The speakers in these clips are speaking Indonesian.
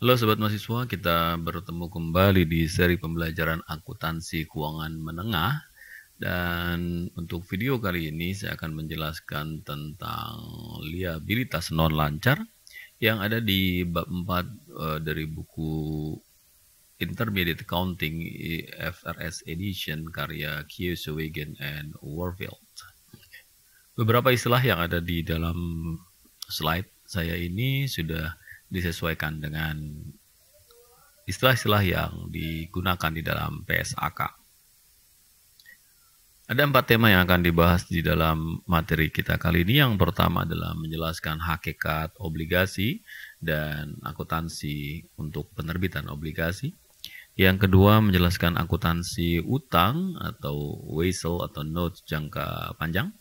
Halo Sobat Mahasiswa, kita bertemu kembali di seri pembelajaran akuntansi keuangan menengah. Dan untuk video kali ini saya akan menjelaskan tentang liabilitas non lancar yang ada di bab 4 dari buku Intermediate Accounting IFRS Edition karya Kiesewegen and Warfield. Beberapa istilah yang ada di dalam slide saya ini sudah disesuaikan dengan istilah-istilah yang digunakan di dalam PSAK. Ada 4 tema yang akan dibahas di dalam materi kita kali ini. Yang pertama adalah menjelaskan hakikat obligasi dan akuntansi untuk penerbitan obligasi. Yang kedua menjelaskan akuntansi utang atau WASL atau notes jangka panjang.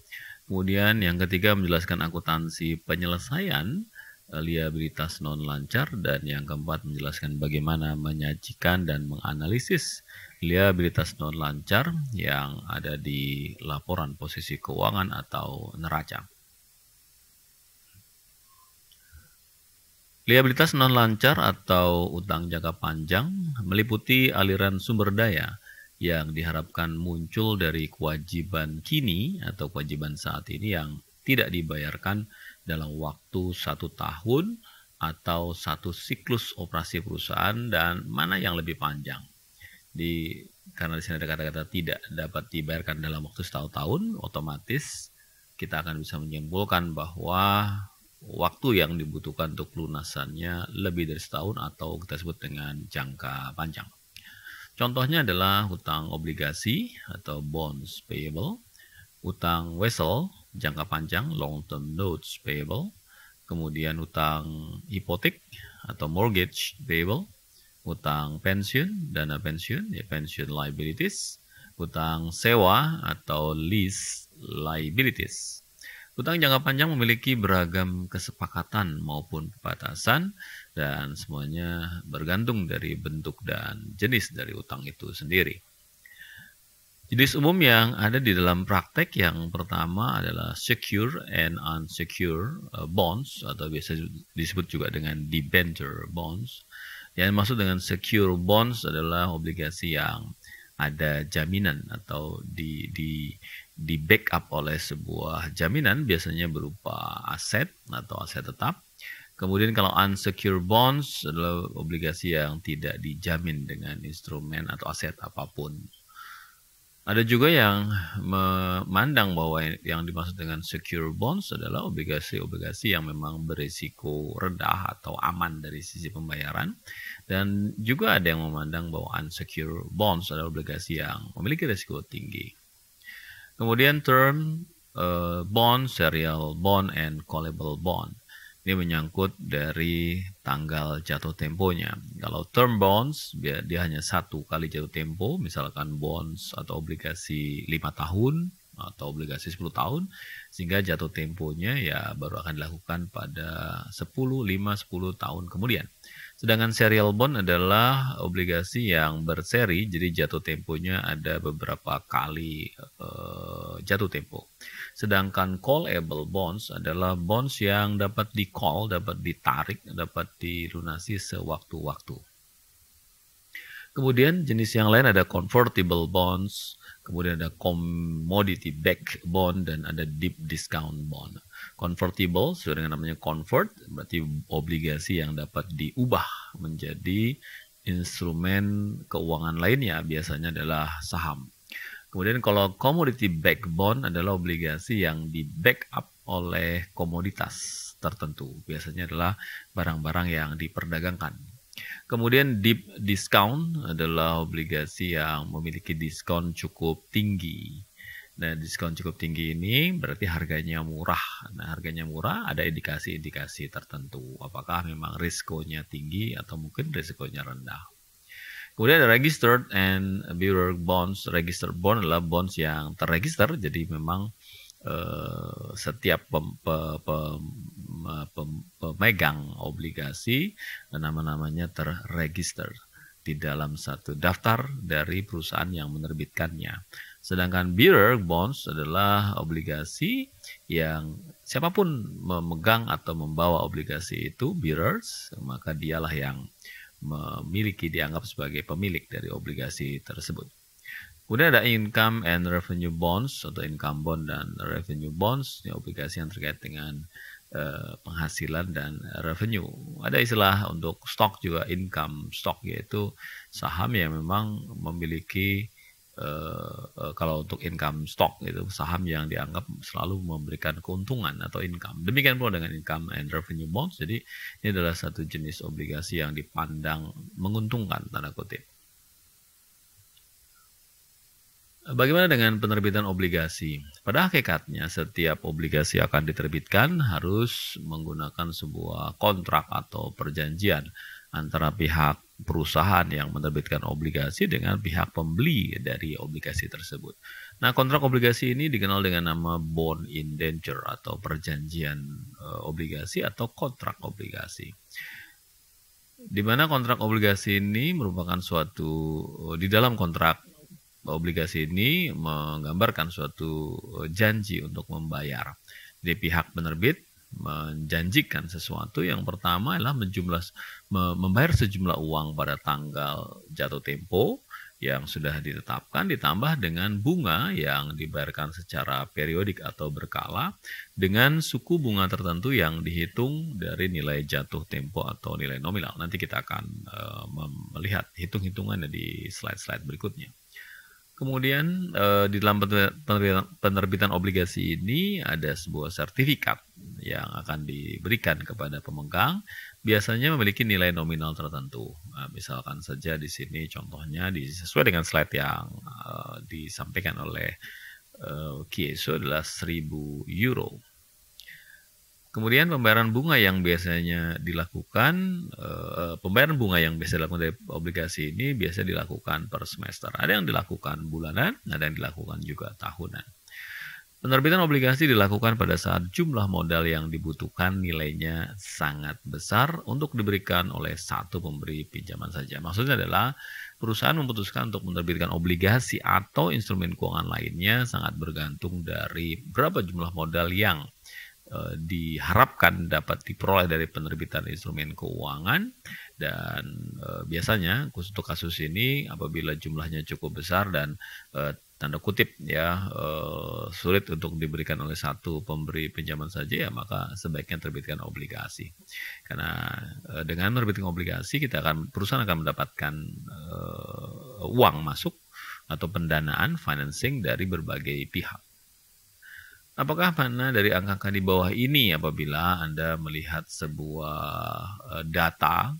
Kemudian yang ketiga menjelaskan akuntansi penyelesaian liabilitas non lancar, dan yang keempat menjelaskan bagaimana menyajikan dan menganalisis liabilitas non lancar yang ada di laporan posisi keuangan atau neraca. Liabilitas non lancar atau utang jangka panjang meliputi aliran sumber daya yang diharapkan muncul dari kewajiban kini atau kewajiban saat ini yang tidak dibayarkan dalam waktu 1 tahun atau 1 siklus operasi perusahaan, dan mana yang lebih panjang. Karena di sini ada kata-kata tidak dapat dibayarkan dalam waktu 1 tahun, otomatis kita akan bisa menyimpulkan bahwa waktu yang dibutuhkan untuk pelunasannya lebih dari 1 tahun atau kita sebut dengan jangka panjang. Contohnya adalah hutang obligasi atau bonds payable, utang wesel jangka panjang long term notes payable, kemudian utang hipotek atau mortgage payable, utang pensiun, dana pensiun, pension liabilities, utang sewa atau lease liabilities. Utang jangka panjang memiliki beragam kesepakatan maupun batasan, dan semuanya bergantung dari bentuk dan jenis dari utang itu sendiri. Jenis umum yang ada di dalam praktek yang pertama adalah secure and unsecure bonds, atau biasa disebut juga dengan debenture bonds. Yang dimaksud dengan secure bonds adalah obligasi yang ada jaminan atau di backup oleh sebuah jaminan, biasanya berupa aset atau aset tetap. Kemudian kalau unsecure bonds adalah obligasi yang tidak dijamin dengan instrumen atau aset apapun. Ada juga yang memandang bahwa yang dimaksud dengan secure bonds adalah obligasi-obligasi yang memang berisiko rendah atau aman dari sisi pembayaran. Dan juga ada yang memandang bahwa unsecure bonds adalah obligasi yang memiliki risiko tinggi. Kemudian term bond, serial bond, and callable bond. Ini menyangkut dari tanggal jatuh temponya. Kalau term bonds, dia hanya 1 kali jatuh tempo, misalkan bonds atau obligasi 5 tahun atau obligasi 10 tahun, sehingga jatuh temponya ya baru akan dilakukan pada 5-10 tahun kemudian. Sedangkan serial bond adalah obligasi yang berseri, jadi jatuh temponya ada beberapa kali jatuh tempo. Sedangkan callable bonds adalah bonds yang dapat di-call, dapat ditarik, dapat dilunasi sewaktu-waktu. Kemudian jenis yang lain ada convertible bonds, kemudian ada commodity backed bond, dan ada deep discount bond. Convertible sesuai dengan namanya convert, berarti obligasi yang dapat diubah menjadi instrumen keuangan lainnya, biasanya adalah saham. Kemudian kalau commodity backed bond adalah obligasi yang di backup oleh komoditas tertentu, biasanya adalah barang-barang yang diperdagangkan. Kemudian deep discount adalah obligasi yang memiliki diskon cukup tinggi. Nah, diskon cukup tinggi ini berarti harganya murah. Nah, harganya murah ada indikasi-indikasi tertentu. Apakah memang risikonya tinggi atau mungkin risikonya rendah. Kemudian ada registered and bearer bonds. Registered bond adalah bonds yang terregister, jadi memang setiap pemegang obligasi nama-namanya terregister di dalam satu daftar dari perusahaan yang menerbitkannya. Sedangkan bearer bonds adalah obligasi yang siapapun memegang atau membawa obligasi itu, bearers, maka dialah yang dianggap sebagai pemilik dari obligasi tersebut. Kemudian ada income and revenue bonds atau income bond dan revenue bonds, ini obligasi yang terkait dengan penghasilan dan revenue. Ada istilah untuk stock juga, income stock, yaitu saham yang memang memiliki kalau untuk income stock itu saham yang dianggap selalu memberikan keuntungan atau income. Demikian pula dengan income and revenue bonds. Jadi ini adalah satu jenis obligasi yang dipandang menguntungkan, tanda kutip. Bagaimana dengan penerbitan obligasi? Pada hakikatnya setiap obligasi akan diterbitkan harus menggunakan sebuah kontrak atau perjanjian antara pihak perusahaan yang menerbitkan obligasi dengan pihak pembeli dari obligasi tersebut. Nah, kontrak obligasi ini dikenal dengan nama bond indenture atau perjanjian obligasi atau kontrak obligasi. Di mana kontrak obligasi ini merupakan di dalam kontrak obligasi ini menggambarkan suatu janji untuk membayar. Jadi pihak penerbit menjanjikan sesuatu. Yang pertama adalah membayar sejumlah uang pada tanggal jatuh tempo yang sudah ditetapkan, ditambah dengan bunga yang dibayarkan secara periodik atau berkala dengan suku bunga tertentu yang dihitung dari nilai jatuh tempo atau nilai nominal. Nanti kita akan melihat hitung-hitungannya di slide-slide berikutnya. Kemudian di dalam penerbitan obligasi ini ada sebuah sertifikat yang akan diberikan kepada pemegang, biasanya memiliki nilai nominal tertentu. Nah, misalkan saja di sini contohnya sesuai dengan slide yang disampaikan oleh Kieso adalah 1.000 euro. Kemudian pembayaran bunga yang biasanya dilakukan, dari obligasi ini biasa dilakukan per semester. Ada yang dilakukan bulanan, ada yang dilakukan juga tahunan. Penerbitan obligasi dilakukan pada saat jumlah modal yang dibutuhkan nilainya sangat besar untuk diberikan oleh satu pemberi pinjaman saja. Maksudnya adalah perusahaan memutuskan untuk menerbitkan obligasi atau instrumen keuangan lainnya sangat bergantung dari berapa jumlah modal yang diharapkan dapat diperoleh dari penerbitan instrumen keuangan, dan biasanya untuk kasus ini apabila jumlahnya cukup besar dan tanda kutip sulit untuk diberikan oleh satu pemberi pinjaman saja, ya maka sebaiknya terbitkan obligasi. Karena dengan menerbitkan obligasi perusahaan akan mendapatkan uang masuk atau pendanaan financing dari berbagai pihak. Apakah mana dari angka di bawah ini apabila Anda melihat sebuah data,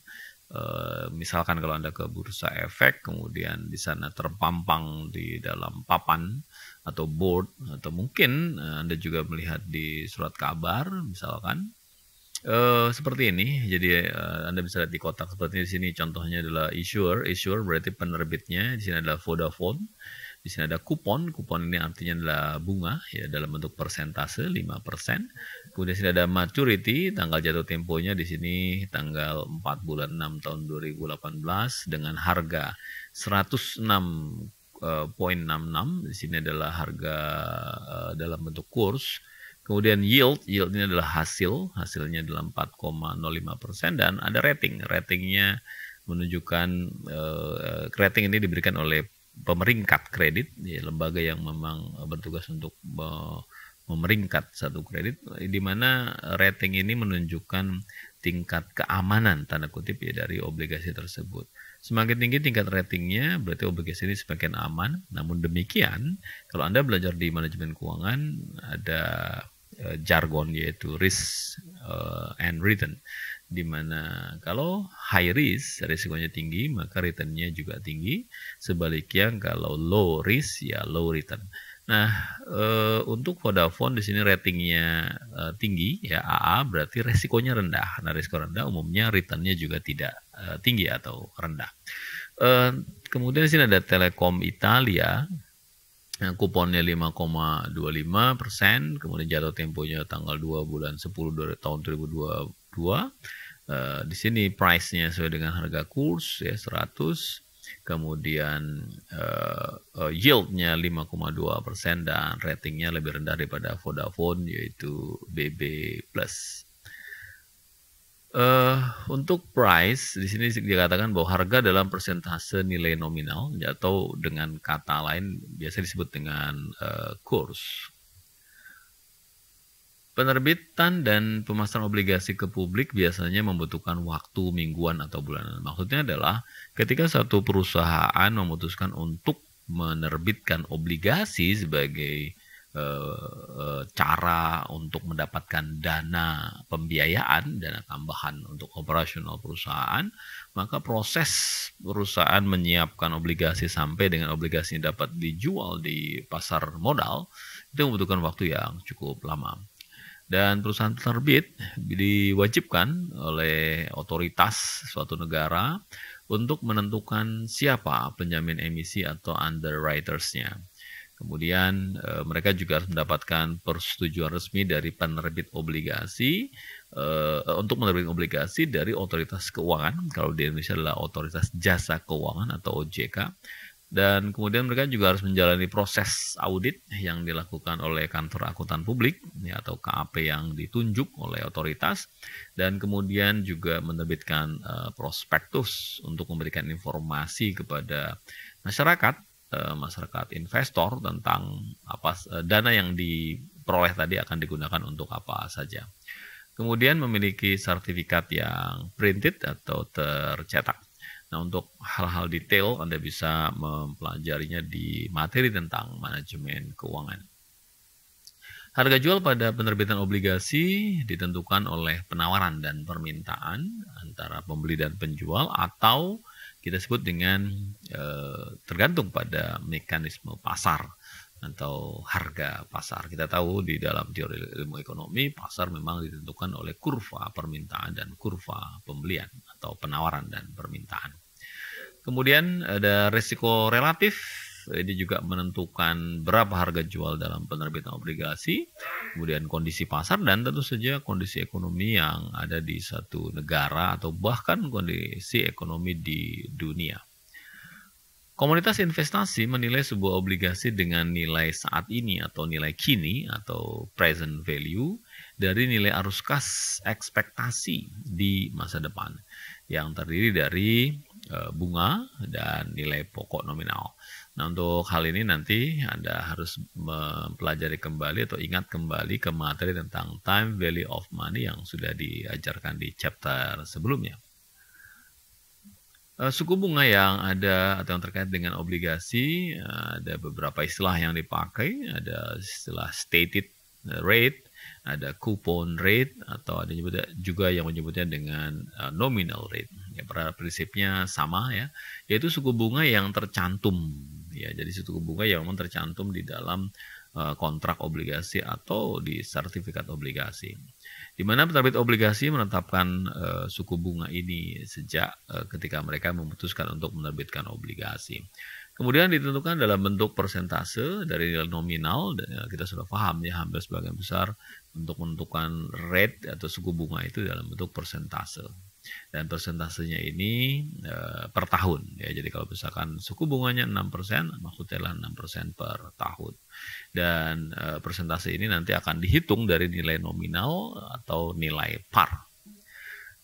misalkan kalau Anda ke Bursa Efek, kemudian di sana terpampang di dalam papan atau board, atau mungkin Anda juga melihat di surat kabar, misalkan seperti ini. Jadi Anda bisa lihat di kotak seperti di sini. Contohnya adalah issuer berarti penerbitnya. Di sini adalah Vodafone. Di sini ada kupon ini artinya adalah bunga ya dalam bentuk persentase 5%. Kemudian di sini ada maturity, tanggal jatuh temponya di sini tanggal 4 bulan 6 tahun 2018 dengan harga 106,66. Di sini adalah harga dalam bentuk kurs. Kemudian yield ini adalah hasilnya adalah 4,05%, dan ada ratingnya menunjukkan rating ini diberikan oleh pemeringkat kredit, ya, lembaga yang memang bertugas untuk memeringkat satu kredit, di mana rating ini menunjukkan tingkat keamanan tanda kutip ya dari obligasi tersebut. Semakin tinggi tingkat ratingnya berarti obligasi ini semakin aman. Namun demikian, kalau Anda belajar di manajemen keuangan ada jargon yaitu risk and return, di mana kalau high risk risikonya tinggi maka returnnya juga tinggi, sebaliknya kalau low risk ya low return. Nah, untuk Vodafone di sini ratingnya tinggi ya AA, berarti risikonya rendah. Nah, risiko rendah umumnya returnnya juga tidak tinggi atau rendah. Kemudian di sini ada Telekom Italia. Nah, kuponnya 5,25%, kemudian jatuh temponya tanggal 2 bulan 10 tahun 2022. Di sini price-nya sesuai dengan harga kurs ya 100. kemudian yield-nya 5,2% dan ratingnya lebih rendah daripada Vodafone yaitu BB+. Untuk price di sini dikatakan bahwa harga dalam persentase nilai nominal atau dengan kata lain biasa disebut dengan kurs. Penerbitan dan pemasaran obligasi ke publik biasanya membutuhkan waktu mingguan atau bulanan. Maksudnya adalah ketika satu perusahaan memutuskan untuk menerbitkan obligasi sebagai cara untuk mendapatkan dana pembiayaan, dana tambahan untuk operasional perusahaan, maka proses perusahaan menyiapkan obligasi sampai dengan obligasinya dapat dijual di pasar modal itu membutuhkan waktu yang cukup lama. Dan perusahaan penerbit diwajibkan oleh otoritas suatu negara untuk menentukan siapa penjamin emisi atau underwriters-nya. Kemudian mereka juga harus mendapatkan persetujuan resmi dari penerbit obligasi untuk menerbitkan obligasi dari otoritas keuangan. Kalau di Indonesia adalah otoritas jasa keuangan atau OJK. Dan kemudian mereka juga harus menjalani proses audit yang dilakukan oleh kantor akuntan publik ya, atau KAP yang ditunjuk oleh otoritas. Dan kemudian juga menerbitkan prospektus untuk memberikan informasi kepada masyarakat investor tentang dana yang diperoleh tadi akan digunakan untuk apa saja. Kemudian memiliki sertifikat yang printed atau tercetak. Nah, untuk hal-hal detail Anda bisa mempelajarinya di materi tentang manajemen keuangan. Harga jual pada penerbitan obligasi ditentukan oleh penawaran dan permintaan antara pembeli dan penjual atau kita sebut dengan tergantung pada mekanisme pasar atau harga pasar. Kita tahu di dalam teori ilmu ekonomi, pasar memang ditentukan oleh kurva permintaan dan kurva pembelian atau penawaran dan permintaan. Kemudian ada risiko relatif. Ini juga menentukan berapa harga jual dalam penerbitan obligasi, kemudian kondisi pasar, dan tentu saja kondisi ekonomi yang ada di satu negara atau bahkan kondisi ekonomi di dunia. Komunitas investasi menilai sebuah obligasi dengan nilai saat ini atau nilai kini atau present value dari nilai arus kas ekspektasi di masa depan yang terdiri dari bunga dan nilai pokok nominal. Nah, untuk hal ini nanti Anda harus mempelajari kembali atau ingat kembali ke materi tentang time value of money yang sudah diajarkan di chapter sebelumnya. Suku bunga yang ada atau yang terkait dengan obligasi, ada beberapa istilah yang dipakai, ada istilah stated rate, ada coupon rate, atau ada juga yang menyebutnya dengan nominal rate. Ya, pada prinsipnya sama ya, yaitu suku bunga yang tercantum. Ya, jadi suku bunga yang memang tercantum di dalam kontrak obligasi atau di sertifikat obligasi. Di mana penerbit obligasi menetapkan suku bunga ini sejak ketika mereka memutuskan untuk menerbitkan obligasi. Kemudian ditentukan dalam bentuk persentase dari nilai nominal, dan kita sudah paham ya hampir sebagian besar untuk menentukan rate atau suku bunga itu dalam bentuk persentase. Dan persentasenya ini per tahun ya. Jadi kalau misalkan suku bunganya 6%, maksudnya adalah 6% per tahun. Dan persentase ini nanti akan dihitung dari nilai nominal atau nilai par.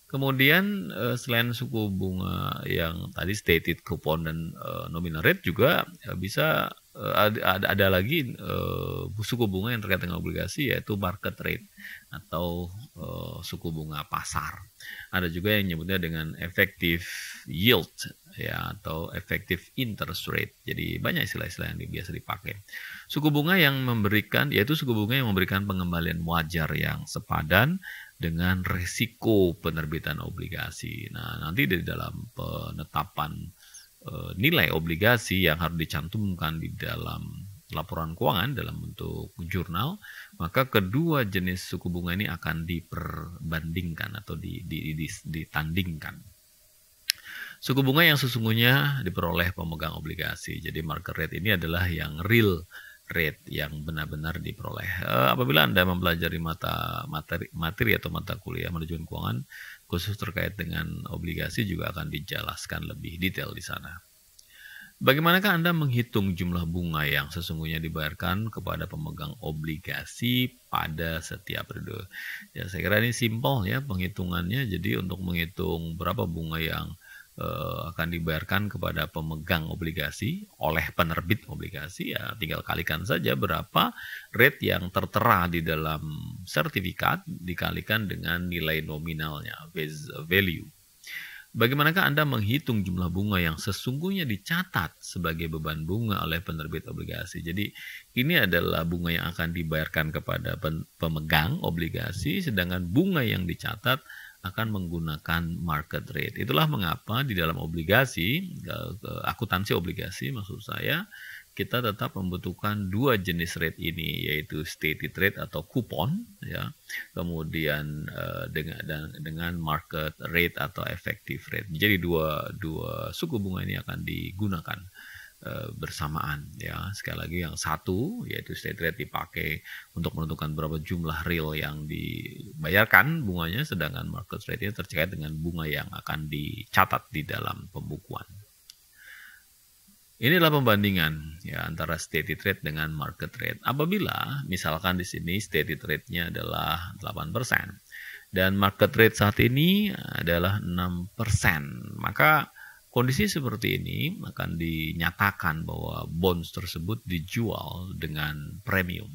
Kemudian selain suku bunga yang tadi stated coupon dan nominal rate juga bisa ada lagi suku bunga yang terkait dengan obligasi yaitu market rate atau suku bunga pasar. Ada juga yang nyebutnya dengan effective yield ya atau effective interest rate. Jadi banyak istilah-istilah yang biasa dipakai. Suku bunga yang memberikan yaitu suku bunga yang memberikan pengembalian wajar yang sepadan dengan risiko penerbitan obligasi. Nah, nanti di dalam penetapan nilai obligasi yang harus dicantumkan di dalam laporan keuangan dalam bentuk jurnal, maka kedua jenis suku bunga ini akan diperbandingkan atau ditandingkan. Suku bunga yang sesungguhnya diperoleh pemegang obligasi. Jadi market rate ini adalah yang real rate yang benar-benar diperoleh. Apabila Anda mempelajari materi atau mata kuliah manajemen keuangan khusus terkait dengan obligasi juga akan dijelaskan lebih detail di sana. Bagaimanakah Anda menghitung jumlah bunga yang sesungguhnya dibayarkan kepada pemegang obligasi pada setiap periode? Ya, saya kira ini simpel ya penghitungannya. Jadi untuk menghitung berapa bunga yang akan dibayarkan kepada pemegang obligasi oleh penerbit obligasi, ya tinggal kalikan saja berapa rate yang tertera di dalam sertifikat dikalikan dengan nilai nominalnya, face value. Bagaimanakah Anda menghitung jumlah bunga yang sesungguhnya dicatat sebagai beban bunga oleh penerbit obligasi? Jadi ini adalah bunga yang akan dibayarkan kepada pemegang obligasi, sedangkan bunga yang dicatat akan menggunakan market rate. Itulah mengapa di dalam obligasi, akuntansi obligasi maksud saya, kita tetap membutuhkan dua jenis rate ini, yaitu stated rate atau kupon, ya, kemudian dengan market rate atau effective rate. Jadi dua suku bunga ini akan digunakan bersamaan, ya. Sekali lagi yang satu yaitu stated rate dipakai untuk menentukan berapa jumlah real yang dibayarkan bunganya, sedangkan market rate ini terkait dengan bunga yang akan dicatat di dalam pembukuan. Inilah pembandingan ya antara stated rate dengan market rate. Apabila misalkan di sini stated rate-nya adalah 8% dan market rate saat ini adalah 6%, maka kondisi seperti ini akan dinyatakan bahwa bonds tersebut dijual dengan premium.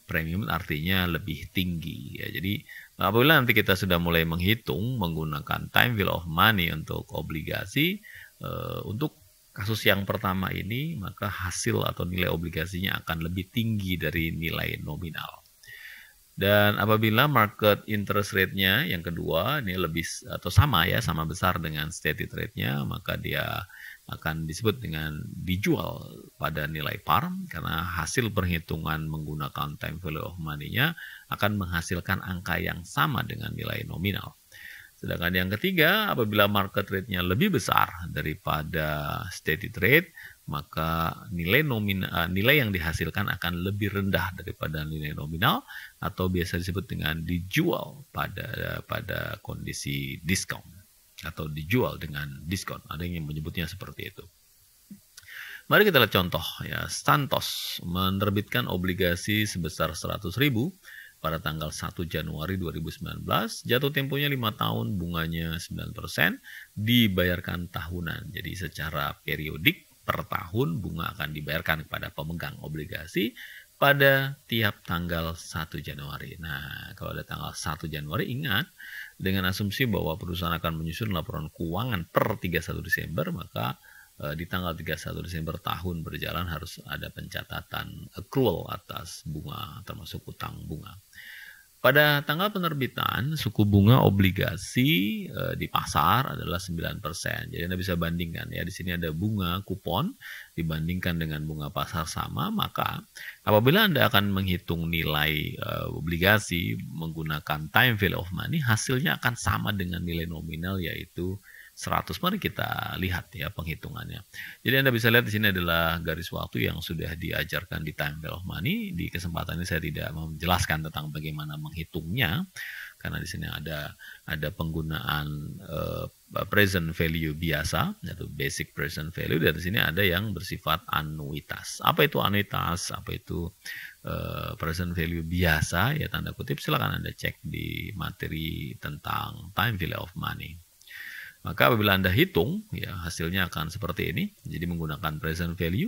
Premium artinya lebih tinggi ya. Jadi apabila nanti kita sudah mulai menghitung menggunakan time value of money untuk obligasi, untuk kasus yang pertama ini, maka hasil atau nilai obligasinya akan lebih tinggi dari nilai nominal. Dan apabila market interest rate-nya yang kedua ini lebih atau sama ya, sama besar dengan stated rate-nya, maka dia akan disebut dengan dijual pada nilai par, karena hasil perhitungan menggunakan time value of money-nya akan menghasilkan angka yang sama dengan nilai nominal. Sedangkan yang ketiga, apabila market rate-nya lebih besar daripada stated rate, maka nilai yang dihasilkan akan lebih rendah daripada nilai nominal, atau biasa disebut dengan dijual pada kondisi diskon atau dijual dengan diskon. Ada yang menyebutnya seperti itu. Mari kita lihat contoh ya. Santos menerbitkan obligasi sebesar 100.000 pada tanggal 1 Januari 2019, jatuh temponya 5 tahun, bunganya 9%, dibayarkan tahunan. Jadi secara periodik per tahun bunga akan dibayarkan kepada pemegang obligasi pada tiap tanggal 1 Januari. Nah, kalau ada tanggal 1 Januari, ingat, dengan asumsi bahwa perusahaan akan menyusun laporan keuangan per 31 Desember, maka di tanggal 31 Desember tahun berjalan harus ada pencatatan accrual atas bunga termasuk utang bunga. Pada tanggal penerbitan, suku bunga obligasi di pasar adalah 9%. Jadi Anda bisa bandingkan ya, di sini ada bunga kupon dibandingkan dengan bunga pasar sama, maka apabila Anda akan menghitung nilai obligasi menggunakan time value of money, hasilnya akan sama dengan nilai nominal yaitu 100. Mari kita lihat ya penghitungannya. Jadi Anda bisa lihat di sini adalah garis waktu yang sudah diajarkan di time value of money. Di kesempatan ini saya tidak menjelaskan tentang bagaimana menghitungnya, karena di sini ada penggunaan present value biasa atau basic present value, dan di sini ada yang bersifat anuitas. Apa itu anuitas? Apa itu present value biasa? Ya tanda kutip, silakan Anda cek di materi tentang time value of money. Maka apabila Anda hitung, ya hasilnya akan seperti ini. Jadi menggunakan present value,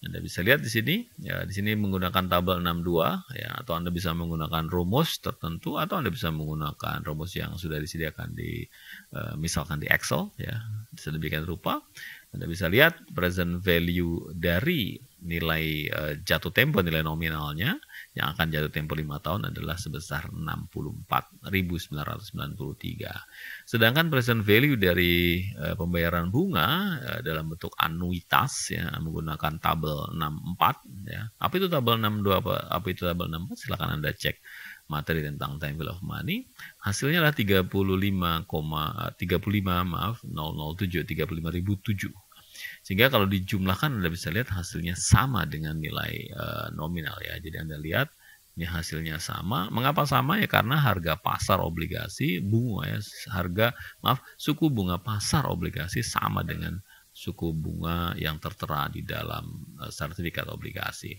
Anda bisa lihat di sini, ya di sini menggunakan tabel 62, ya, atau Anda bisa menggunakan rumus tertentu, atau Anda bisa menggunakan rumus yang sudah disediakan di, misalkan di Excel, ya, sedemikian rupa. Anda bisa lihat present value dari nilai jatuh tempo, nilai nominalnya yang akan jatuh tempo 5 tahun adalah sebesar 64.993. Sedangkan present value dari pembayaran bunga dalam bentuk anuitas ya, menggunakan tabel 64 ya. Apa itu tabel 62, apa itu tabel 64? Silakan Anda cek materi tentang time value of money. Hasilnya adalah 35.007. Sehingga kalau dijumlahkan Anda bisa lihat hasilnya sama dengan nilai nominal ya. Jadi Anda lihat ini hasilnya sama. Mengapa sama? Ya karena harga pasar obligasi bunga ya, suku bunga pasar obligasi sama dengan suku bunga yang tertera di dalam sertifikat obligasi.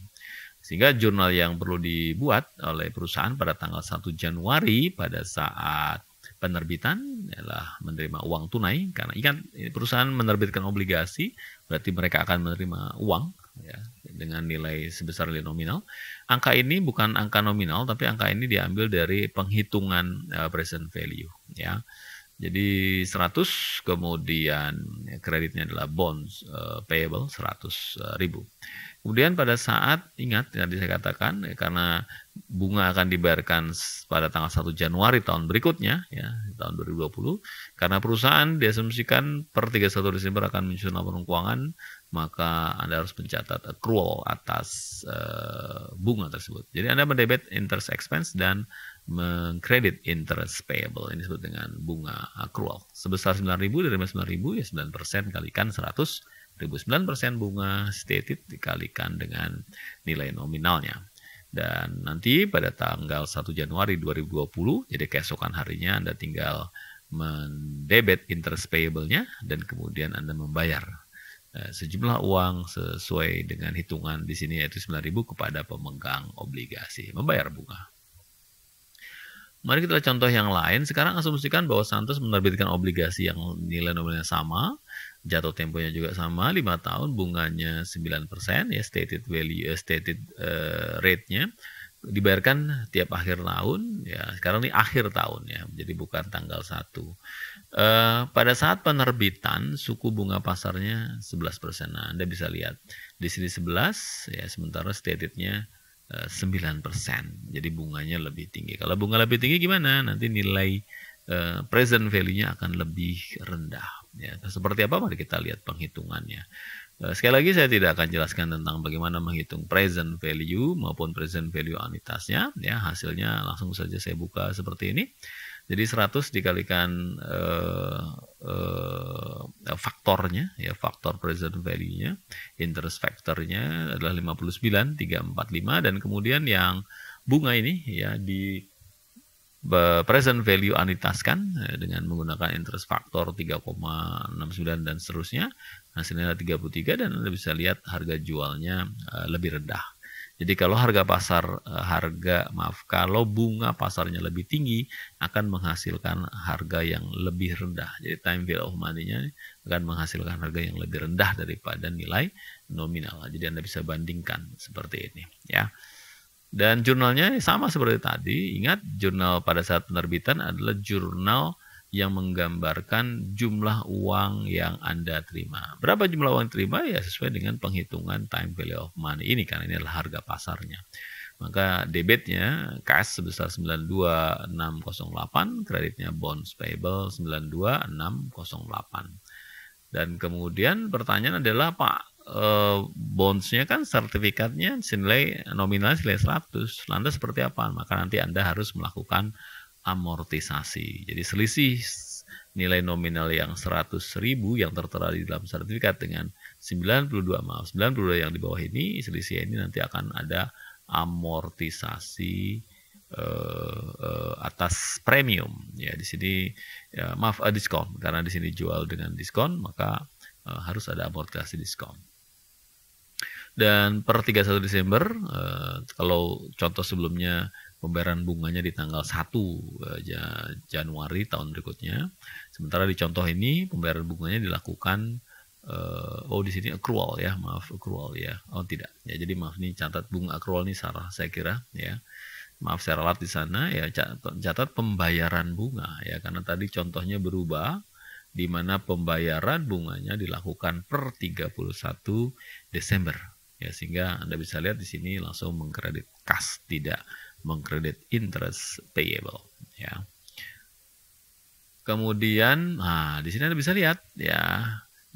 Sehingga jurnal yang perlu dibuat oleh perusahaan pada tanggal 1 Januari pada saat penerbitan adalah menerima uang tunai, karena ingat perusahaan menerbitkan obligasi berarti mereka akan menerima uang ya, dengan nilai sebesar nilai nominal. Angka ini bukan angka nominal, tapi angka ini diambil dari penghitungan present value ya. Jadi 100, kemudian kreditnya adalah bonds payable 100.000. Kemudian pada saat, ingat tadi saya katakan, karena bunga akan dibayarkan pada tanggal 1 Januari tahun berikutnya, ya, tahun 2020, karena perusahaan diasumsikan per 31 Desember akan menyusun laporan keuangan, maka Anda harus mencatat accrual atas bunga tersebut. Jadi Anda mendebit interest expense dan mengkredit interest payable, ini disebut dengan bunga accrual. Sebesar 9.000, dari 9.000 ya 9% kalikan 100. 9% bunga stated dikalikan dengan nilai nominalnya. Dan nanti pada tanggal 1 Januari 2020, jadi keesokan harinya Anda tinggal mendebit interest payable-nya dan kemudian Anda membayar sejumlah uang sesuai dengan hitungan di sini, yaitu 9.000 kepada pemegang obligasi, membayar bunga. Mari kita lihat contoh yang lain. Sekarang asumsikan bahwa Santos menerbitkan obligasi yang nilai nominalnya sama, jatuh temponya juga sama, 5 tahun, bunganya 9%, ya stated value, stated rate-nya, dibayarkan tiap akhir tahun, ya sekarang ini akhir tahun ya, jadi bukan tanggal 1. Pada saat penerbitan, suku bunga pasarnya 11%. Nah, Anda bisa lihat, di sini 11, ya sementara stated-nya 9%, jadi bunganya lebih tinggi. Kalau bunga lebih tinggi gimana? Nanti nilai present value-nya akan lebih rendah. Ya, seperti apa? Mari kita lihat penghitungannya. Sekali lagi saya tidak akan jelaskan tentang bagaimana menghitung present value maupun present value anuitasnya. Ya, hasilnya langsung saja saya buka seperti ini. Jadi 100 dikalikan faktornya, ya faktor present value-nya, interest factor-nya adalah 59,345, dan kemudian yang bunga ini ya di present value anuitaskan dengan menggunakan interest factor 3,69 dan seterusnya, hasilnya 33, dan Anda bisa lihat harga jualnya lebih rendah. Jadi kalau kalau bunga pasarnya lebih tinggi akan menghasilkan harga yang lebih rendah. Jadi time value of money-nya akan menghasilkan harga yang lebih rendah daripada nilai nominal. Jadi Anda bisa bandingkan seperti ini ya. Dan jurnalnya sama seperti tadi. Ingat, jurnal pada saat penerbitan adalah jurnal yang menggambarkan jumlah uang yang Anda terima. Berapa jumlah uang yang terima? Ya sesuai dengan penghitungan time value of money ini, karena ini adalah harga pasarnya. Maka debitnya cash sebesar 92.608, kreditnya bonds payable 92.608. Dan kemudian pertanyaan adalah, Pak, bondsnya kan sertifikatnya senilai nominalnya senilai 100, lantas seperti apa? Maka nanti Anda harus melakukan amortisasi. Jadi selisih nilai nominal yang 100.000 yang tertera di dalam sertifikat dengan 92 yang di bawah ini, selisih ini nanti akan ada amortisasi atas premium. Ya di sini ya, diskon, karena di sini jual dengan diskon, maka harus ada amortisasi diskon. Dan per 31 Desember, kalau contoh sebelumnya pembayaran bunganya di tanggal 1 Januari tahun berikutnya, sementara di contoh ini pembayaran bunganya dilakukan di sini accrual ya, maaf accrual ya. Oh tidak. Ya jadi maaf, ini catat bunga accrual ini salah saya kira ya. Maaf saya ralat di sana ya, catat pembayaran bunga ya, karena tadi contohnya berubah di mana pembayaran bunganya dilakukan per 31 Desember. Ya, sehingga Anda bisa lihat di sini langsung mengkredit kas, tidak mengkredit interest payable ya. Kemudian di sini Anda bisa lihat ya.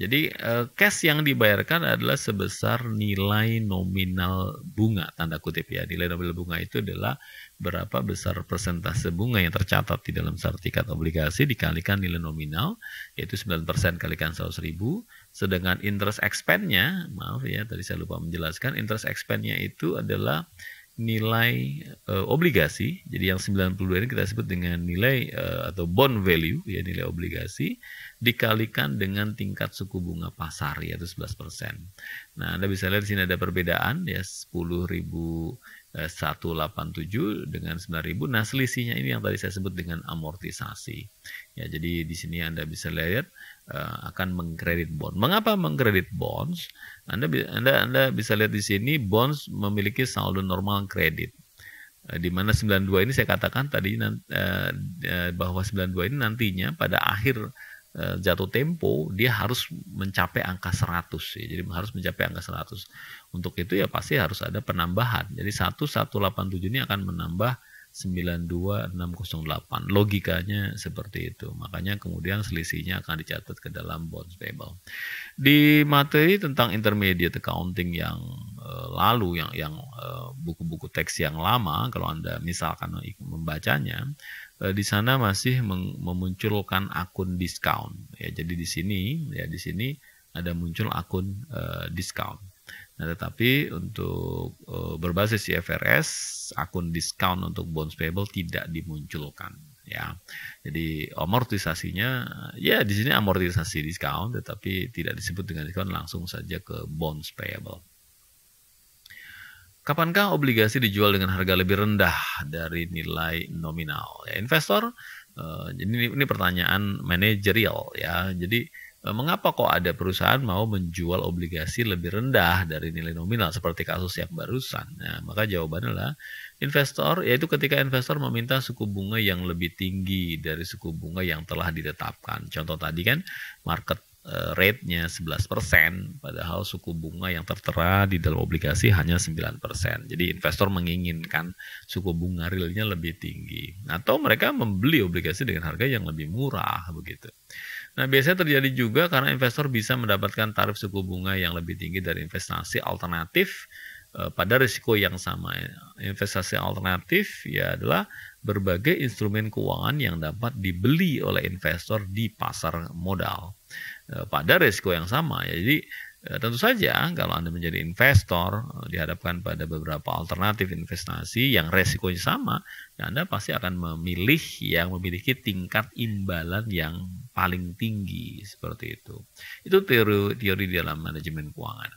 Jadi cash yang dibayarkan adalah sebesar nilai nominal bunga, tanda kutip ya. Nilai nominal bunga itu adalah berapa besar persentase bunga yang tercatat di dalam sertifikat obligasi dikalikan nilai nominal, yaitu 9% kalikan 100.000. Sedangkan interest expense-nya, maaf ya tadi saya lupa menjelaskan, interest expense-nya itu adalah nilai obligasi. Jadi yang 92 ini kita sebut dengan nilai atau bond value, ya, nilai obligasi dikalikan dengan tingkat suku bunga pasar, yaitu 11%. Nah, Anda bisa lihat di sini ada perbedaan, ya, 10.187 dengan 9.000. Nah, selisihnya ini yang tadi saya sebut dengan amortisasi. Ya, jadi di sini Anda bisa lihat akan mengkredit bond. Mengapa mengkredit bonds? Anda bisa lihat di sini bonds memiliki saldo normal kredit. Di mana 92 ini saya katakan tadi bahwa 92 ini nantinya pada akhir jatuh tempo dia harus mencapai angka 100, ya. Jadi harus mencapai angka 100. Untuk itu ya pasti harus ada penambahan. Jadi 1187 ini akan menambah 92608. Logikanya seperti itu. Makanya kemudian selisihnya akan dicatat ke dalam bonds payable. Di materi tentang intermediate accounting yang lalu, yang buku-buku teks yang lama, kalau Anda misalkan membacanya, di sana masih memunculkan akun discount. Ya, jadi di sini ada muncul akun discount. Nah, tetapi untuk berbasis IFRS, akun discount untuk bonds payable tidak dimunculkan, ya. Jadi amortisasinya, ya di sini amortisasi discount, tetapi tidak disebut dengan discount, langsung saja ke bonds payable. Kapankah obligasi dijual dengan harga lebih rendah dari nilai nominal? Ya, investor, ini pertanyaan manajerial, ya. Jadi mengapa kok ada perusahaan mau menjual obligasi lebih rendah dari nilai nominal seperti kasus yang barusan? Nah, maka jawabannya adalah investor, yaitu ketika investor meminta suku bunga yang lebih tinggi dari suku bunga yang telah ditetapkan. Contoh tadi kan market rate-nya 11%, padahal suku bunga yang tertera di dalam obligasi hanya 9%. Jadi investor menginginkan suku bunga realnya lebih tinggi. Atau mereka membeli obligasi dengan harga yang lebih murah, begitu. Nah, biasanya terjadi juga karena investor bisa mendapatkan tarif suku bunga yang lebih tinggi dari investasi alternatif pada risiko yang sama. Investasi alternatif ya adalah berbagai instrumen keuangan yang dapat dibeli oleh investor di pasar modal pada risiko yang sama, ya. Jadi tentu saja kalau Anda menjadi investor dihadapkan pada beberapa alternatif investasi yang resikonya sama, ya Anda pasti akan memilih yang memiliki tingkat imbalan yang paling tinggi, seperti itu. Itu teori dalam manajemen keuangan.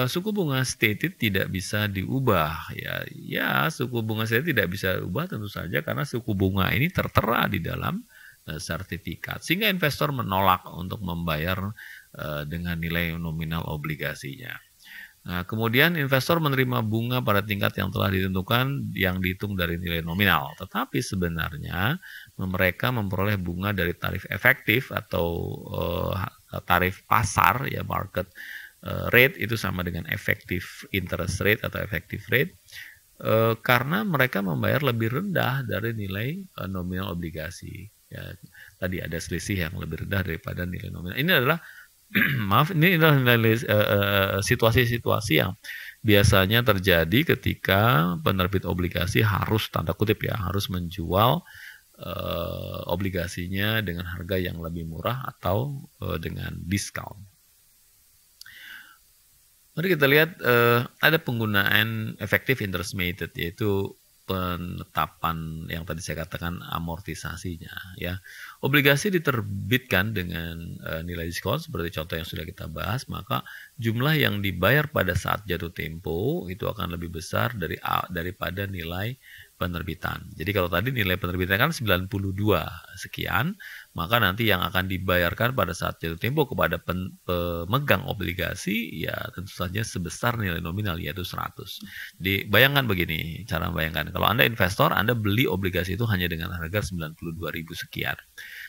Suku bunga stated tidak bisa diubah, ya suku bunga stated tidak bisa diubah tentu saja karena suku bunga ini tertera di dalam sertifikat, sehingga investor menolak untuk membayar dengan nilai nominal obligasinya. Nah, kemudian investor menerima bunga pada tingkat yang telah ditentukan yang dihitung dari nilai nominal, tetapi sebenarnya mereka memperoleh bunga dari tarif efektif atau tarif pasar, ya, market rate itu sama dengan effective interest rate atau effective rate, karena mereka membayar lebih rendah dari nilai nominal obligasi. Ya, tadi ada selisih yang lebih rendah daripada nilai nominal. Ini adalah ini adalah situasi-situasi yang biasanya terjadi ketika penerbit obligasi harus, tanda kutip ya, harus menjual obligasinya dengan harga yang lebih murah atau dengan diskon. Mari kita lihat ada penggunaan effective interest method, yaitu penetapan yang tadi saya katakan amortisasinya, ya. Obligasi diterbitkan dengan nilai diskon seperti contoh yang sudah kita bahas, maka jumlah yang dibayar pada saat jatuh tempo itu akan lebih besar daripada nilai penerbitan. Jadi kalau tadi nilai penerbitan kan 92 sekian, maka nanti yang akan dibayarkan pada saat jatuh tempo kepada pemegang obligasi ya tentu saja sebesar nilai nominal, yaitu 100. Jadi bayangkan begini, cara membayangkan. Kalau Anda investor, Anda beli obligasi itu hanya dengan harga 92.000 sekian.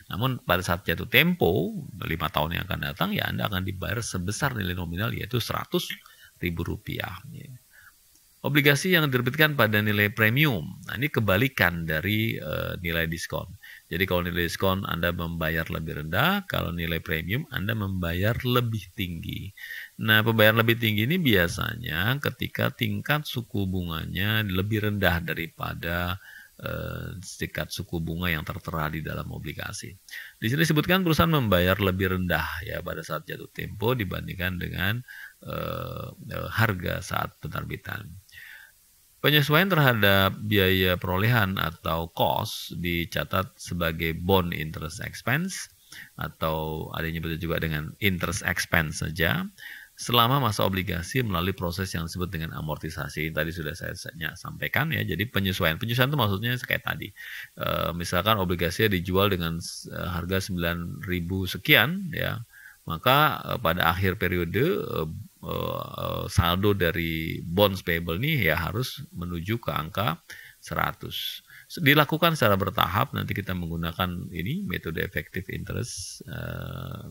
Namun pada saat jatuh tempo 5 tahun yang akan datang, ya Anda akan dibayar sebesar nilai nominal, yaitu Rp100.000. Obligasi yang diterbitkan pada nilai premium, nah ini kebalikan dari nilai diskon. Jadi kalau nilai diskon Anda membayar lebih rendah, kalau nilai premium Anda membayar lebih tinggi. Nah, pembayaran lebih tinggi ini biasanya ketika tingkat suku bunganya lebih rendah daripada tingkat suku bunga yang tertera di dalam obligasi. Di sini disebutkan perusahaan membayar lebih rendah ya pada saat jatuh tempo dibandingkan dengan harga saat penerbitan. Penyesuaian terhadap biaya perolehan atau cost dicatat sebagai bond interest expense atau ada yang disebut juga dengan interest expense saja selama masa obligasi melalui proses yang disebut dengan amortisasi. Tadi sudah saya sampaikan ya. Jadi penyesuaian itu maksudnya kayak tadi. Misalkan obligasinya dijual dengan harga 9.000 sekian ya. Maka pada akhir periode saldo dari bonds payable nih ya harus menuju ke angka 100. Dilakukan secara bertahap, nanti kita menggunakan ini metode effective interest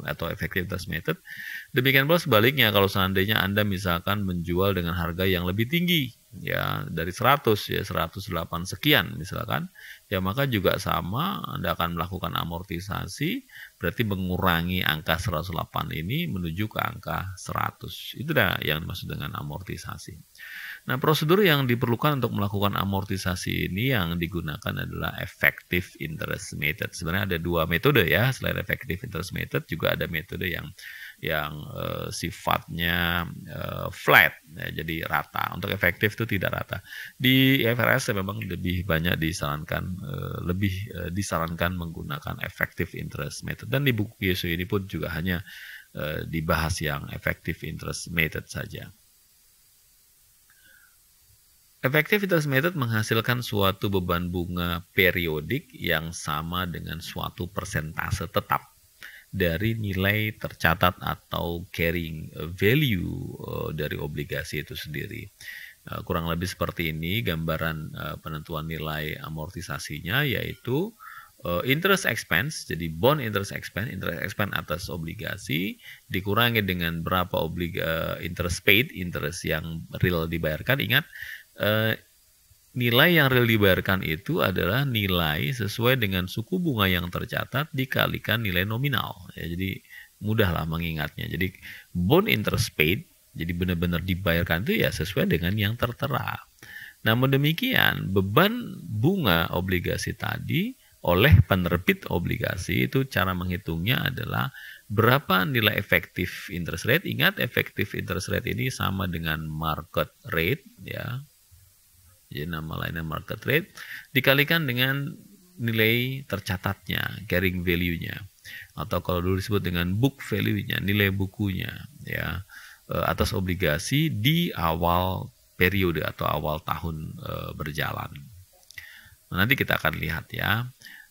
atau effective interest method. Demikian pula sebaliknya kalau seandainya Anda misalkan menjual dengan harga yang lebih tinggi ya dari 100 ya 108 sekian misalkan ya maka juga sama Anda akan melakukan amortisasi berarti mengurangi angka 108 ini menuju ke angka 100. Itu dah yang dimaksud dengan amortisasi. Nah, prosedur yang diperlukan untuk melakukan amortisasi ini yang digunakan adalah effective interest method. Sebenarnya ada dua metode ya, selain effective interest method juga ada metode yang sifatnya flat, ya, jadi rata. Untuk efektif itu tidak rata. Di IFRS memang lebih banyak disarankan, disarankan menggunakan effective interest method. Dan di buku Kyosho ini pun juga hanya dibahas yang effective interest method saja. Effective interest method menghasilkan suatu beban bunga periodik yang sama dengan suatu persentase tetap dari nilai tercatat atau carrying value dari obligasi itu sendiri. Kurang lebih seperti ini gambaran penentuan nilai amortisasinya, yaitu interest expense, jadi bond interest expense atas obligasi dikurangi dengan berapa interest paid, interest yang real dibayarkan. Ingat, nilai yang real dibayarkan itu adalah nilai sesuai dengan suku bunga yang tercatat dikalikan nilai nominal. Ya, jadi mudahlah mengingatnya. Jadi bond interest paid, jadi benar-benar dibayarkan itu ya sesuai dengan yang tertera. Namun demikian, beban bunga obligasi tadi oleh penerbit obligasi itu cara menghitungnya adalah berapa nilai efektif interest rate. Ingat, efektif interest rate ini sama dengan market rate ya. Jadi nama lainnya market rate dikalikan dengan nilai tercatatnya, carrying value-nya, atau kalau dulu disebut dengan book value-nya, nilai bukunya ya, atas obligasi di awal periode atau awal tahun berjalan. Nah, nanti kita akan lihat ya.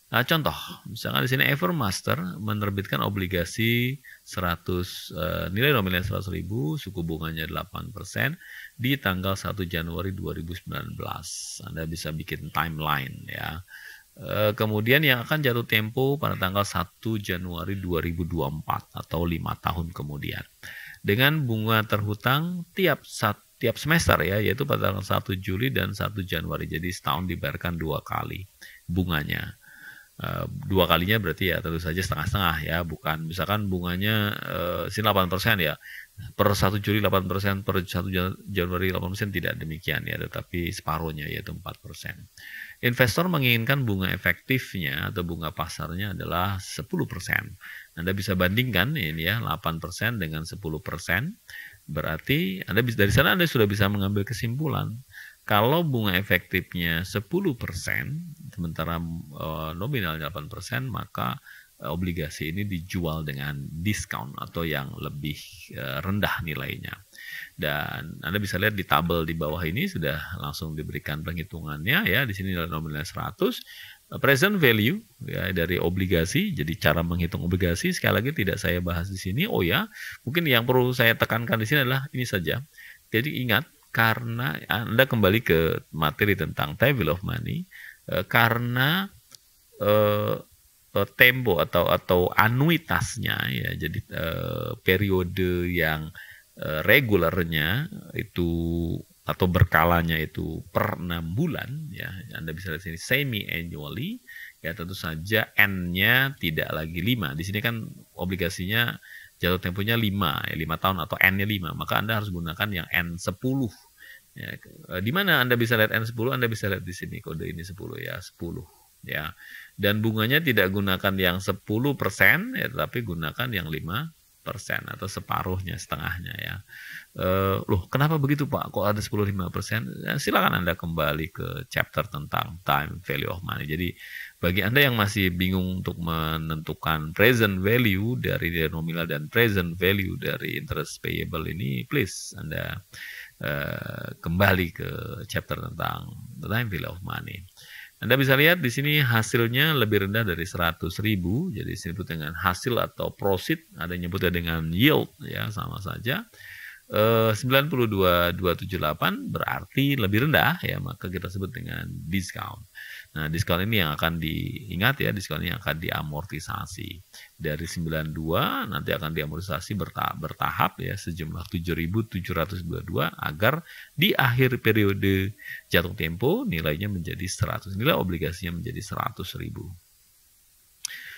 Nah, contoh, misalkan di sini Evermaster menerbitkan obligasi 100 nilai nominal 100.000, suku bunganya 8% di tanggal 1 Januari 2019. Anda bisa bikin timeline ya. Kemudian yang akan jatuh tempo pada tanggal 1 Januari 2024 atau 5 tahun kemudian. Dengan bunga terhutang tiap semester ya, yaitu pada tanggal 1 Juli dan 1 Januari. Jadi setahun dibayarkan 2 kali bunganya. 2 kalinya berarti ya tentu saja setengah-setengah ya, bukan misalkan bunganya sini 8% ya, per 1 Juli 8%, per 1 Januari 8%, tidak demikian ya, tetapi separuhnya yaitu 4%. Investor menginginkan bunga efektifnya atau bunga pasarnya adalah 10%. Anda bisa bandingkan ini ya, 8% dengan 10%, berarti Anda dari sana Anda sudah bisa mengambil kesimpulan. Kalau bunga efektifnya 10%, sementara nominalnya 8%, maka obligasi ini dijual dengan diskon atau yang lebih rendah nilainya. Dan Anda bisa lihat di tabel di bawah ini sudah langsung diberikan penghitungannya ya. Di sini nilai nominalnya 100, present value ya dari obligasi. Jadi cara menghitung obligasi sekali lagi tidak saya bahas di sini. Oh ya, mungkin yang perlu saya tekankan di sini adalah ini saja. Jadi ingat, karena Anda kembali ke materi tentang table of money, karena tempo atau anuitasnya ya, jadi periode yang regulernya itu atau berkalanya itu per 6 bulan ya, Anda bisa lihat sini semi annually ya, tentu saja N-nya tidak lagi 5. Di sini kan obligasinya jatuh temponya 5 ya, 5 tahun atau N-nya 5, maka Anda harus gunakan yang N10 ya. Di mana Anda bisa lihat N10? Anda bisa lihat di sini kode ini 10 ya, 10 ya. Dan bunganya tidak gunakan yang 10% ya, tapi gunakan yang 5%. atau separuhnya, setengahnya ya. Loh kenapa begitu Pak? Kok ada 10-15%? Ya, silakan Anda kembali ke chapter tentang time value of money. Jadi bagi Anda yang masih bingung untuk menentukan present value dari nilai nominal dan present value dari interest payable ini, please Anda kembali ke chapter tentang the time value of money. Anda bisa lihat di sini hasilnya lebih rendah dari 100.000, jadi disebut dengan hasil atau proceed, ada yang nyebutnya dengan yield ya, sama saja. 92.278 berarti lebih rendah ya, maka kita sebut dengan discount. Nah, diskon ini yang akan diingat ya, diskon ini akan diamortisasi. Dari 92 nanti akan diamortisasi bertahap ya, sejumlah 7.722 agar di akhir periode jatuh tempo nilainya menjadi 100, nilai obligasinya menjadi 100.000.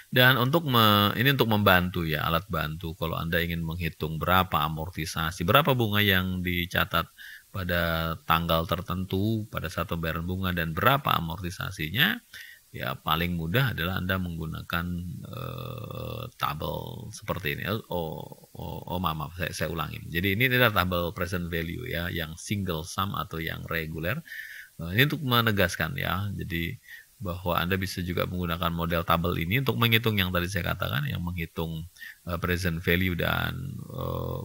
Dan ini untuk membantu ya, alat bantu kalau Anda ingin menghitung berapa amortisasi, berapa bunga yang dicatat pada tanggal tertentu pada saat pembayaran bunga dan berapa amortisasinya, ya paling mudah adalah Anda menggunakan tabel seperti ini. Maaf, saya ulangi. Jadi ini adalah tabel present value ya, yang single sum atau yang reguler. Ini untuk menegaskan ya, jadi bahwa Anda bisa juga menggunakan model tabel ini untuk menghitung yang tadi saya katakan, yang menghitung present value dan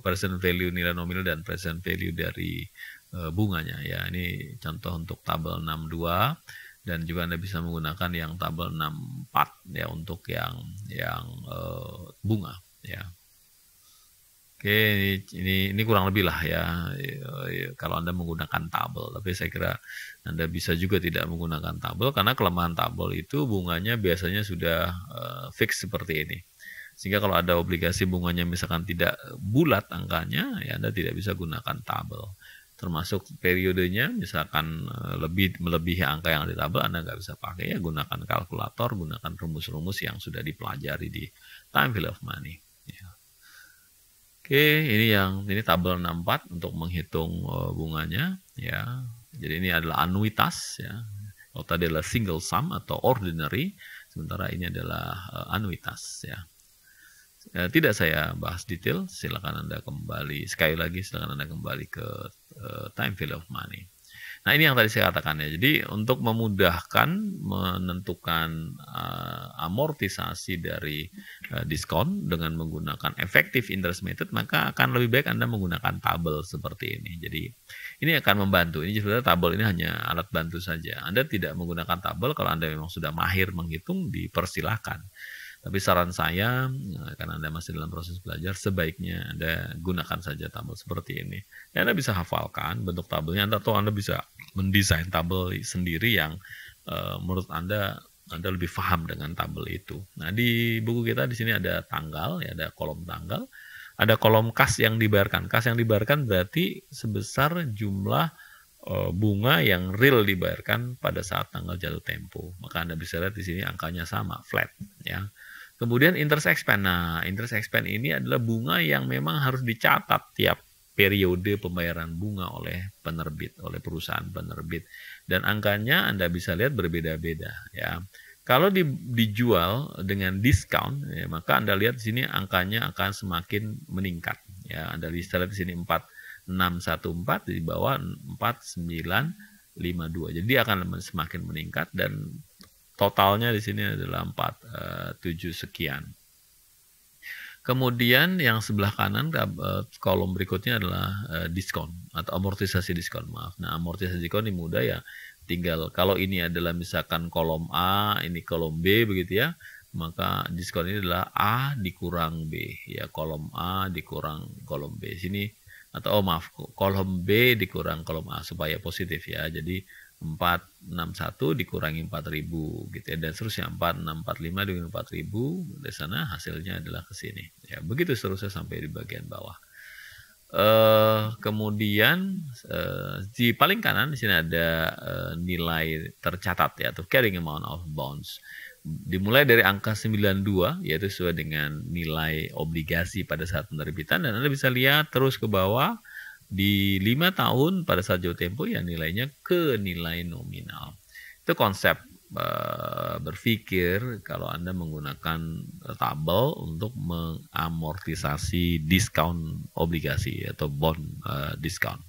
present value nilai nominal dan present value dari bunganya ya. Ini contoh untuk tabel 62, dan juga Anda bisa menggunakan yang tabel 64 ya untuk yang bunga ya. Oke, ini kurang lebih lah ya, kalau Anda menggunakan tabel. Tapi saya kira Anda bisa juga tidak menggunakan tabel, karena kelemahan tabel itu bunganya biasanya sudah fix seperti ini. Sehingga kalau ada obligasi bunganya misalkan tidak bulat angkanya, ya Anda tidak bisa gunakan tabel. Termasuk periodenya, misalkan melebihi angka yang di tabel, Anda nggak bisa pakai ya, gunakan kalkulator, gunakan rumus-rumus yang sudah dipelajari di time value of money. Ya. Oke, ini tabel 64 untuk menghitung bunganya ya. Jadi ini adalah anuitas ya. Kalau tadi adalah single sum atau ordinary, sementara ini adalah anuitas ya. Tidak saya bahas detail, silakan Anda kembali ke time value of money. Nah, ini yang tadi saya katakan ya. Jadi untuk memudahkan menentukan amortisasi dari diskon dengan menggunakan effective interest method, maka akan lebih baik Anda menggunakan tabel seperti ini. Jadi ini akan membantu. Ini sebenarnya tabel ini hanya alat bantu saja. Anda tidak menggunakan tabel kalau Anda memang sudah mahir menghitung, dipersilahkan. Tapi saran saya, karena Anda masih dalam proses belajar, sebaiknya Anda gunakan saja tabel seperti ini. Ya, Anda bisa hafalkan bentuk tabelnya, atau Anda bisa mendesain tabel sendiri yang menurut Anda lebih paham dengan tabel itu. Nah, di buku kita di sini ada tanggal, ya, ada kolom tanggal, ada kolom kas yang dibayarkan. Kas yang dibayarkan berarti sebesar jumlah bunga yang real dibayarkan pada saat tanggal jatuh tempo. Maka Anda bisa lihat di sini angkanya sama, flat, ya. Kemudian interest expense. Nah, interest expense ini adalah bunga yang memang harus dicatat tiap periode pembayaran bunga oleh penerbit, oleh perusahaan penerbit. Dan angkanya Anda bisa lihat berbeda-beda ya. Kalau dijual dengan diskon, ya, maka Anda lihat di sini angkanya akan semakin meningkat. Ya, Anda bisa lihat di sini 4614, di bawah 4952. Jadi akan semakin meningkat, dan totalnya di sini adalah 47 sekian. Kemudian yang sebelah kanan kolom berikutnya adalah diskon atau amortisasi diskon, maaf. Nah, amortisasi diskon ini mudah ya. Tinggal kalau ini adalah misalkan kolom A, ini kolom B begitu ya, maka diskon ini adalah A dikurang B ya, kolom A dikurang kolom B sini, atau kolom B dikurang kolom A supaya positif ya. Jadi 461 dikurangi 4000 gitu ya, dan seterusnya 4645 dengan 4000, dari sana hasilnya adalah ke sini ya, begitu seterusnya sampai di bagian bawah. Kemudian di paling kanan di sini ada nilai tercatat ya, atau carrying amount of bonds, dimulai dari angka 92 yaitu sesuai dengan nilai obligasi pada saat penerbitan, dan Anda bisa lihat terus ke bawah di 5 tahun pada saat jatuh tempo ya, nilainya ke nilai nominal. Itu konsep berpikir kalau Anda menggunakan tabel untuk mengamortisasi diskon obligasi atau bond diskon.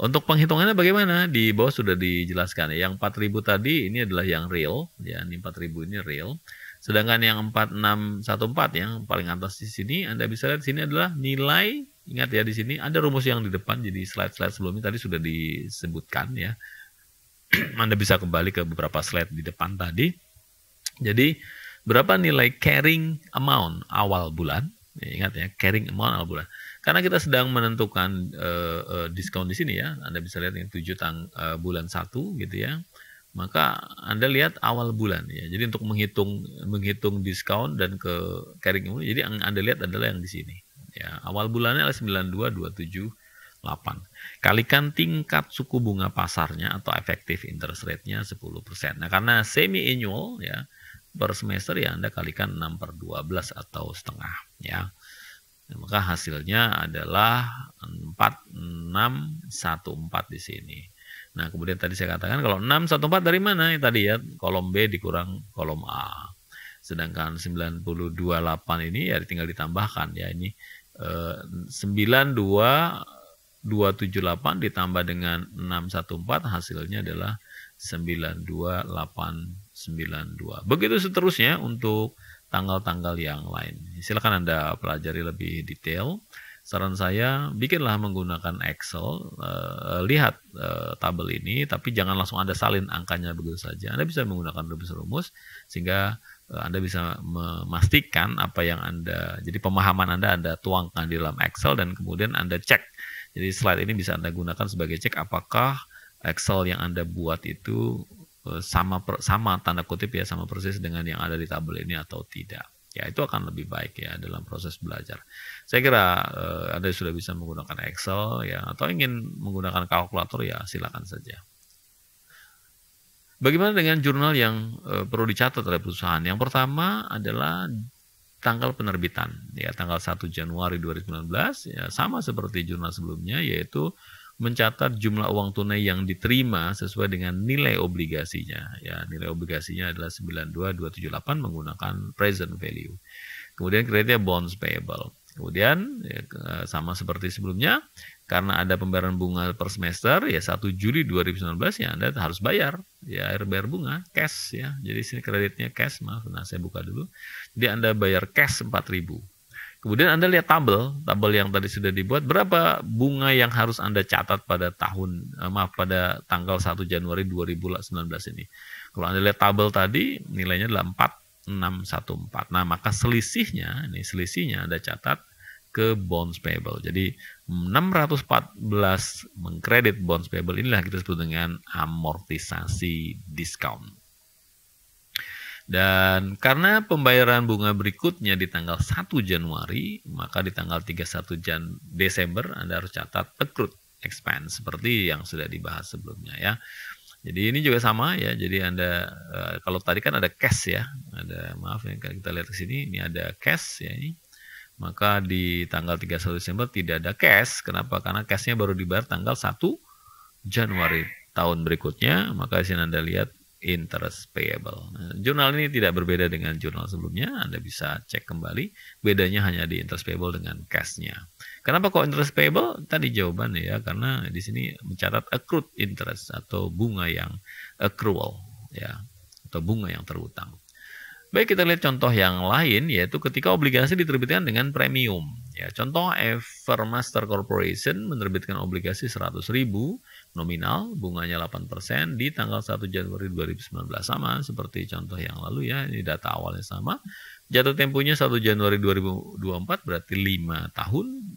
Untuk penghitungannya bagaimana? Di bawah sudah dijelaskan ya. Yang 4.000 tadi ini adalah yang real, ya. Ini 4.000 ini real. Sedangkan yang 4614 yang paling atas di sini Anda bisa lihat di sini adalah nilai. Ingat ya, di sini ada rumus yang di depan, jadi slide-slide sebelumnya tadi sudah disebutkan ya. Anda bisa kembali ke beberapa slide di depan tadi. Jadi berapa nilai carrying amount awal bulan? Ya, ingat ya, carrying amount awal bulan. Karena kita sedang menentukan diskon di sini ya, Anda bisa lihat yang 7 bulan 1 gitu ya. Maka Anda lihat awal bulan ya. Jadi untuk menghitung diskon dan ke carrying amount, jadi yang Anda lihat adalah yang di sini. Ya, awal bulannya adalah 92,278. Kalikan tingkat suku bunga pasarnya atau effective interest rate-nya 10%. Nah, karena semi annual ya, per semester ya Anda kalikan 6/12 atau setengah ya. Nah, maka hasilnya adalah 4614 di sini. Nah, kemudian tadi saya katakan kalau 614 dari mana? Tadi ya, kolom B dikurang kolom A. Sedangkan 928 ini ya tinggal ditambahkan ya, ini 92278 ditambah dengan 614 hasilnya adalah 92892. Begitu seterusnya untuk tanggal-tanggal yang lain. Silakan Anda pelajari lebih detail. Saran saya, bikinlah menggunakan Excel, lihat tabel ini, tapi jangan langsung Anda salin angkanya begitu saja. Anda bisa menggunakan rumus-rumus, sehingga Anda bisa memastikan apa yang jadi pemahaman Anda tuangkan di dalam Excel, dan kemudian Anda cek. Jadi slide ini bisa Anda gunakan sebagai cek apakah Excel yang Anda buat itu sama tanda kutip ya, sama persis dengan yang ada di tabel ini atau tidak. Ya, itu akan lebih baik ya dalam proses belajar. Saya kira Anda sudah bisa menggunakan Excel ya, atau ingin menggunakan kalkulator ya silakan saja. Bagaimana dengan jurnal yang perlu dicatat oleh perusahaan? Yang pertama adalah tanggal penerbitan ya, tanggal 1 Januari 2019 ya, sama seperti jurnal sebelumnya, yaitu mencatat jumlah uang tunai yang diterima sesuai dengan nilai obligasinya. Ya, nilai obligasinya adalah 92278 menggunakan present value. Kemudian kreditnya bonds payable. Kemudian ya, sama seperti sebelumnya, karena ada pembayaran bunga per semester ya 1 Juli 2019 ya Anda harus bayar ya, bayar bunga cash ya. Jadi sini kreditnya cash, maaf. Nah, saya buka dulu. Jadi Anda bayar cash 4.000. Kemudian Anda lihat tabel yang tadi sudah dibuat, berapa bunga yang harus Anda catat pada pada tanggal 1 Januari 2019 ini. Kalau Anda lihat tabel tadi, nilainya adalah 4614. Nah, maka selisihnya Anda catat ke bonds payable. Jadi 614 mengkredit bonds payable, inilah kita sebut dengan amortisasi diskon. Dan karena pembayaran bunga berikutnya di tanggal 1 Januari, maka di tanggal 31 Desember Anda harus catat accrued expense seperti yang sudah dibahas sebelumnya ya. Jadi ini juga sama ya. Jadi Anda kalau tadi kan ada cash ya, maaf ya, kita lihat ke sini, ini ada cash ya ini. Maka di tanggal 31 Desember tidak ada cash. Kenapa? Karena cashnya baru dibayar tanggal 1 Januari tahun berikutnya. Maka di sini Anda lihat interest payable. Nah, jurnal ini tidak berbeda dengan jurnal sebelumnya. Anda bisa cek kembali. Bedanya hanya di interest payable dengan cash-nya. Kenapa kok interest payable? Tadi jawabannya ya, karena di sini mencatat accrued interest atau bunga yang accrual ya, atau bunga yang terutang. Baik, kita lihat contoh yang lain, yaitu ketika obligasi diterbitkan dengan premium. Ya, contoh Evermaster Corporation menerbitkan obligasi 100.000 nominal, bunganya 8% di tanggal 1 Januari 2019. Sama seperti contoh yang lalu ya, ini data awalnya sama. Jatuh temponya 1 Januari 2024, berarti 5 tahun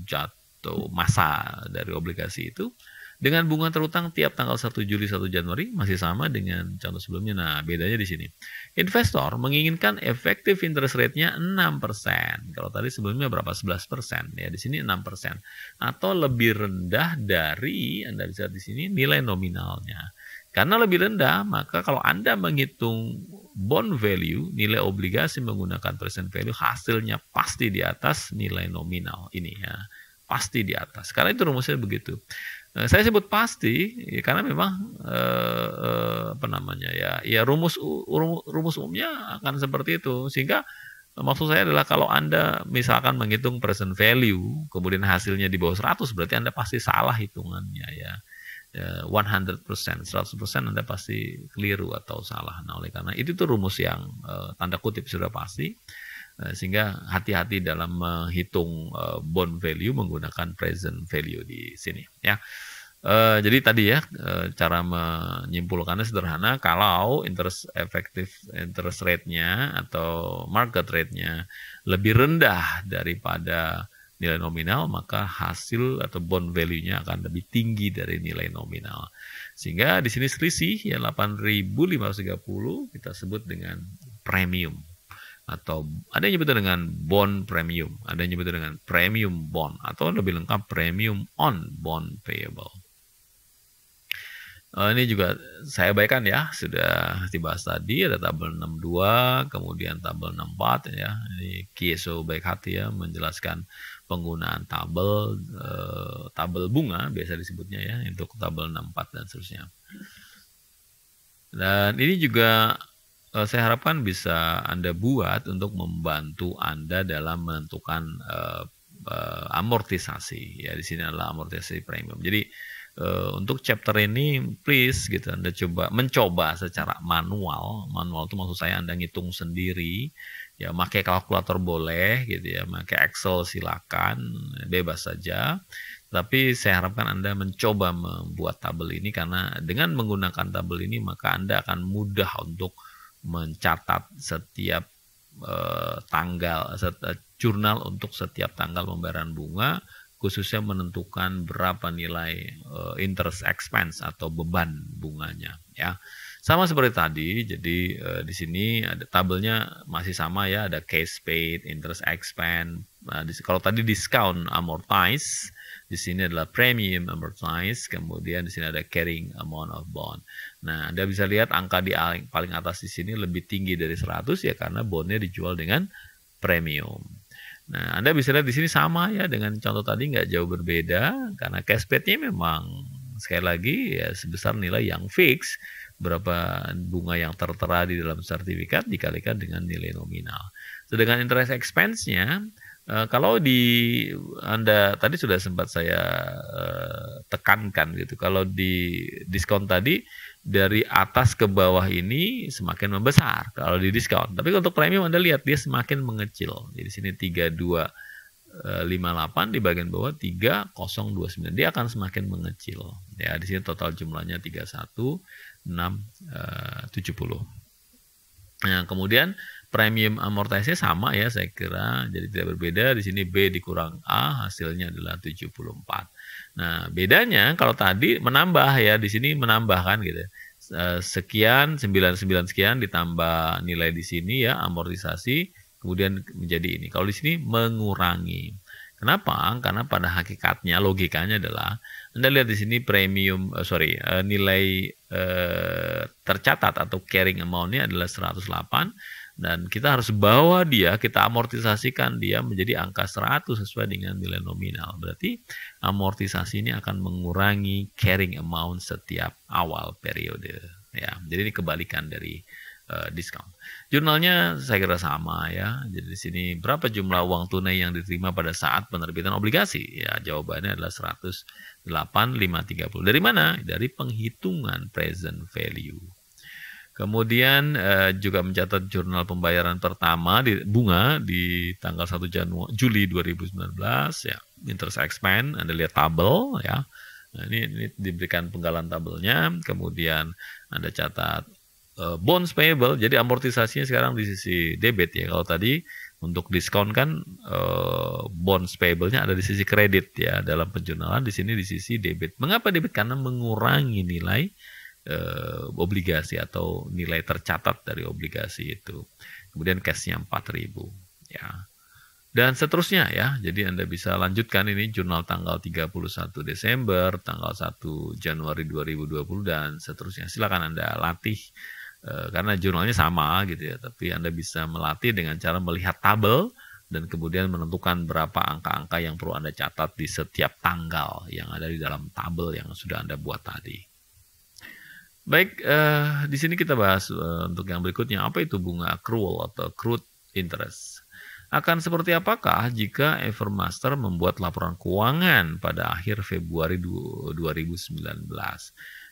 jatuh masa dari obligasi itu. Dengan bunga terutang tiap tanggal 1 Juli 1 Januari masih sama dengan contoh sebelumnya. Nah, bedanya di sini. Investor menginginkan effective interest rate-nya 6%. Kalau tadi sebelumnya berapa? 11%. Ya, di sini 6%. Atau lebih rendah dari, Anda bisa di sini, nilai nominalnya. Karena lebih rendah, maka kalau Anda menghitung bond value, nilai obligasi menggunakan present value, hasilnya pasti di atas nilai nominal ini ya. Pasti di atas. Karena itu rumusnya begitu. Saya sebut pasti ya, karena memang apa namanya ya rumus umumnya akan seperti itu. Sehingga maksud saya adalah kalau Anda misalkan menghitung present value kemudian hasilnya di bawah 100 berarti Anda pasti salah hitungannya ya. 100%, 100% Anda pasti keliru atau salah. Nah, oleh karena itu tuh rumus yang tanda kutip sudah pasti. Sehingga hati-hati dalam menghitung bond value menggunakan present value di sini ya. Jadi tadi ya cara menyimpulkannya sederhana, kalau effective interest rate-nya atau market rate-nya lebih rendah daripada nilai nominal, maka hasil atau bond value-nya akan lebih tinggi dari nilai nominal. Sehingga di sini selisih ya 8.530 kita sebut dengan premium. Atau ada yang nyebutnya dengan bond premium, ada yang nyebutnya dengan premium bond, atau lebih lengkap premium on bond payable. Ini juga saya baikkan ya, sudah dibahas tadi, ada tabel 62, kemudian tabel 64 ya. Ini Kieso baik hati ya menjelaskan penggunaan tabel bunga biasa disebutnya ya, untuk tabel 64 dan seterusnya. Dan ini juga saya harapkan bisa Anda buat untuk membantu Anda dalam menentukan amortisasi ya. Di sini adalah amortisasi premium. Jadi untuk chapter ini please gitu Anda mencoba secara manual itu maksud saya Anda ngitung sendiri ya, pakai kalkulator boleh gitu ya, pakai Excel silakan, bebas saja. Tapi saya harapkan Anda mencoba membuat tabel ini, karena dengan menggunakan tabel ini maka Anda akan mudah untuk mencatat setiap jurnal untuk setiap tanggal pembayaran bunga, khususnya menentukan berapa nilai interest expense atau beban bunganya ya. Sama seperti tadi, jadi di sini ada tabelnya masih sama ya, ada cash paid, interest expense. Nah, kalau tadi discount amortize, di sini adalah premium amortize, kemudian di sini ada carrying amount of bond. Nah, Anda bisa lihat angka di paling atas di sini lebih tinggi dari 100 ya, karena bondnya dijual dengan premium. Nah, Anda bisa lihat di sini sama ya dengan contoh tadi, nggak jauh berbeda, karena cash paid-nya memang sekali lagi ya sebesar nilai yang fix, berapa bunga yang tertera di dalam sertifikat dikalikan dengan nilai nominal. Sedangkan interest expense-nya, kalau Anda tadi sudah sempat saya tekankan gitu, kalau di diskon tadi dari atas ke bawah ini semakin membesar kalau di diskon. Tapi untuk premium Anda lihat dia semakin mengecil. Jadi sini 3258 di bagian bawah 3029. Dia akan semakin mengecil. Ya, di sini total jumlahnya 31670. Nah, kemudian premium amortisasi sama ya saya kira, jadi tidak berbeda. Di sini B dikurang A hasilnya adalah 74. Nah, bedanya kalau tadi menambah ya, di sini menambahkan gitu. Sekian 99 sekian ditambah nilai di sini ya amortisasi, kemudian menjadi ini. Kalau di sini mengurangi. Kenapa? Karena pada hakikatnya logikanya adalah Anda lihat di sini nilai tercatat atau carrying amount-nya adalah 108. Dan kita harus bawa kita amortisasikan dia menjadi angka 100 sesuai dengan nilai nominal. Berarti amortisasi ini akan mengurangi carrying amount setiap awal periode. Ya, jadi ini kebalikan dari diskon. Jurnalnya saya kira sama ya. Jadi di sini berapa jumlah uang tunai yang diterima pada saat penerbitan obligasi? Ya, jawabannya adalah 108.530. Dari mana? Dari penghitungan present value. Kemudian juga mencatat jurnal pembayaran pertama bunga di tanggal 1 Juli 2019 ya, interest expense, Anda lihat tabel ya. Nah, ini diberikan penggalan tabelnya, kemudian Anda catat bonds payable, jadi amortisasinya sekarang di sisi debit ya. Kalau tadi untuk diskon kan bonds payable-nya ada di sisi kredit ya dalam penjurnalan, di sini di sisi debit. Mengapa debit? Karena mengurangi nilai obligasi atau nilai tercatat dari obligasi itu. Kemudian cashnya 4.000 ya. Dan seterusnya ya. Jadi Anda bisa lanjutkan ini jurnal tanggal 31 Desember, tanggal 1 Januari 2020 dan seterusnya. Silakan Anda latih karena jurnalnya sama gitu ya, tapi Anda bisa melatih dengan cara melihat tabel dan kemudian menentukan berapa angka-angka yang perlu Anda catat di setiap tanggal yang ada di dalam tabel yang sudah Anda buat tadi. Baik, di sini kita bahas untuk yang berikutnya, apa itu bunga accrual atau accrued interest. Akan seperti apakah jika Evermaster membuat laporan keuangan pada akhir Februari 2019?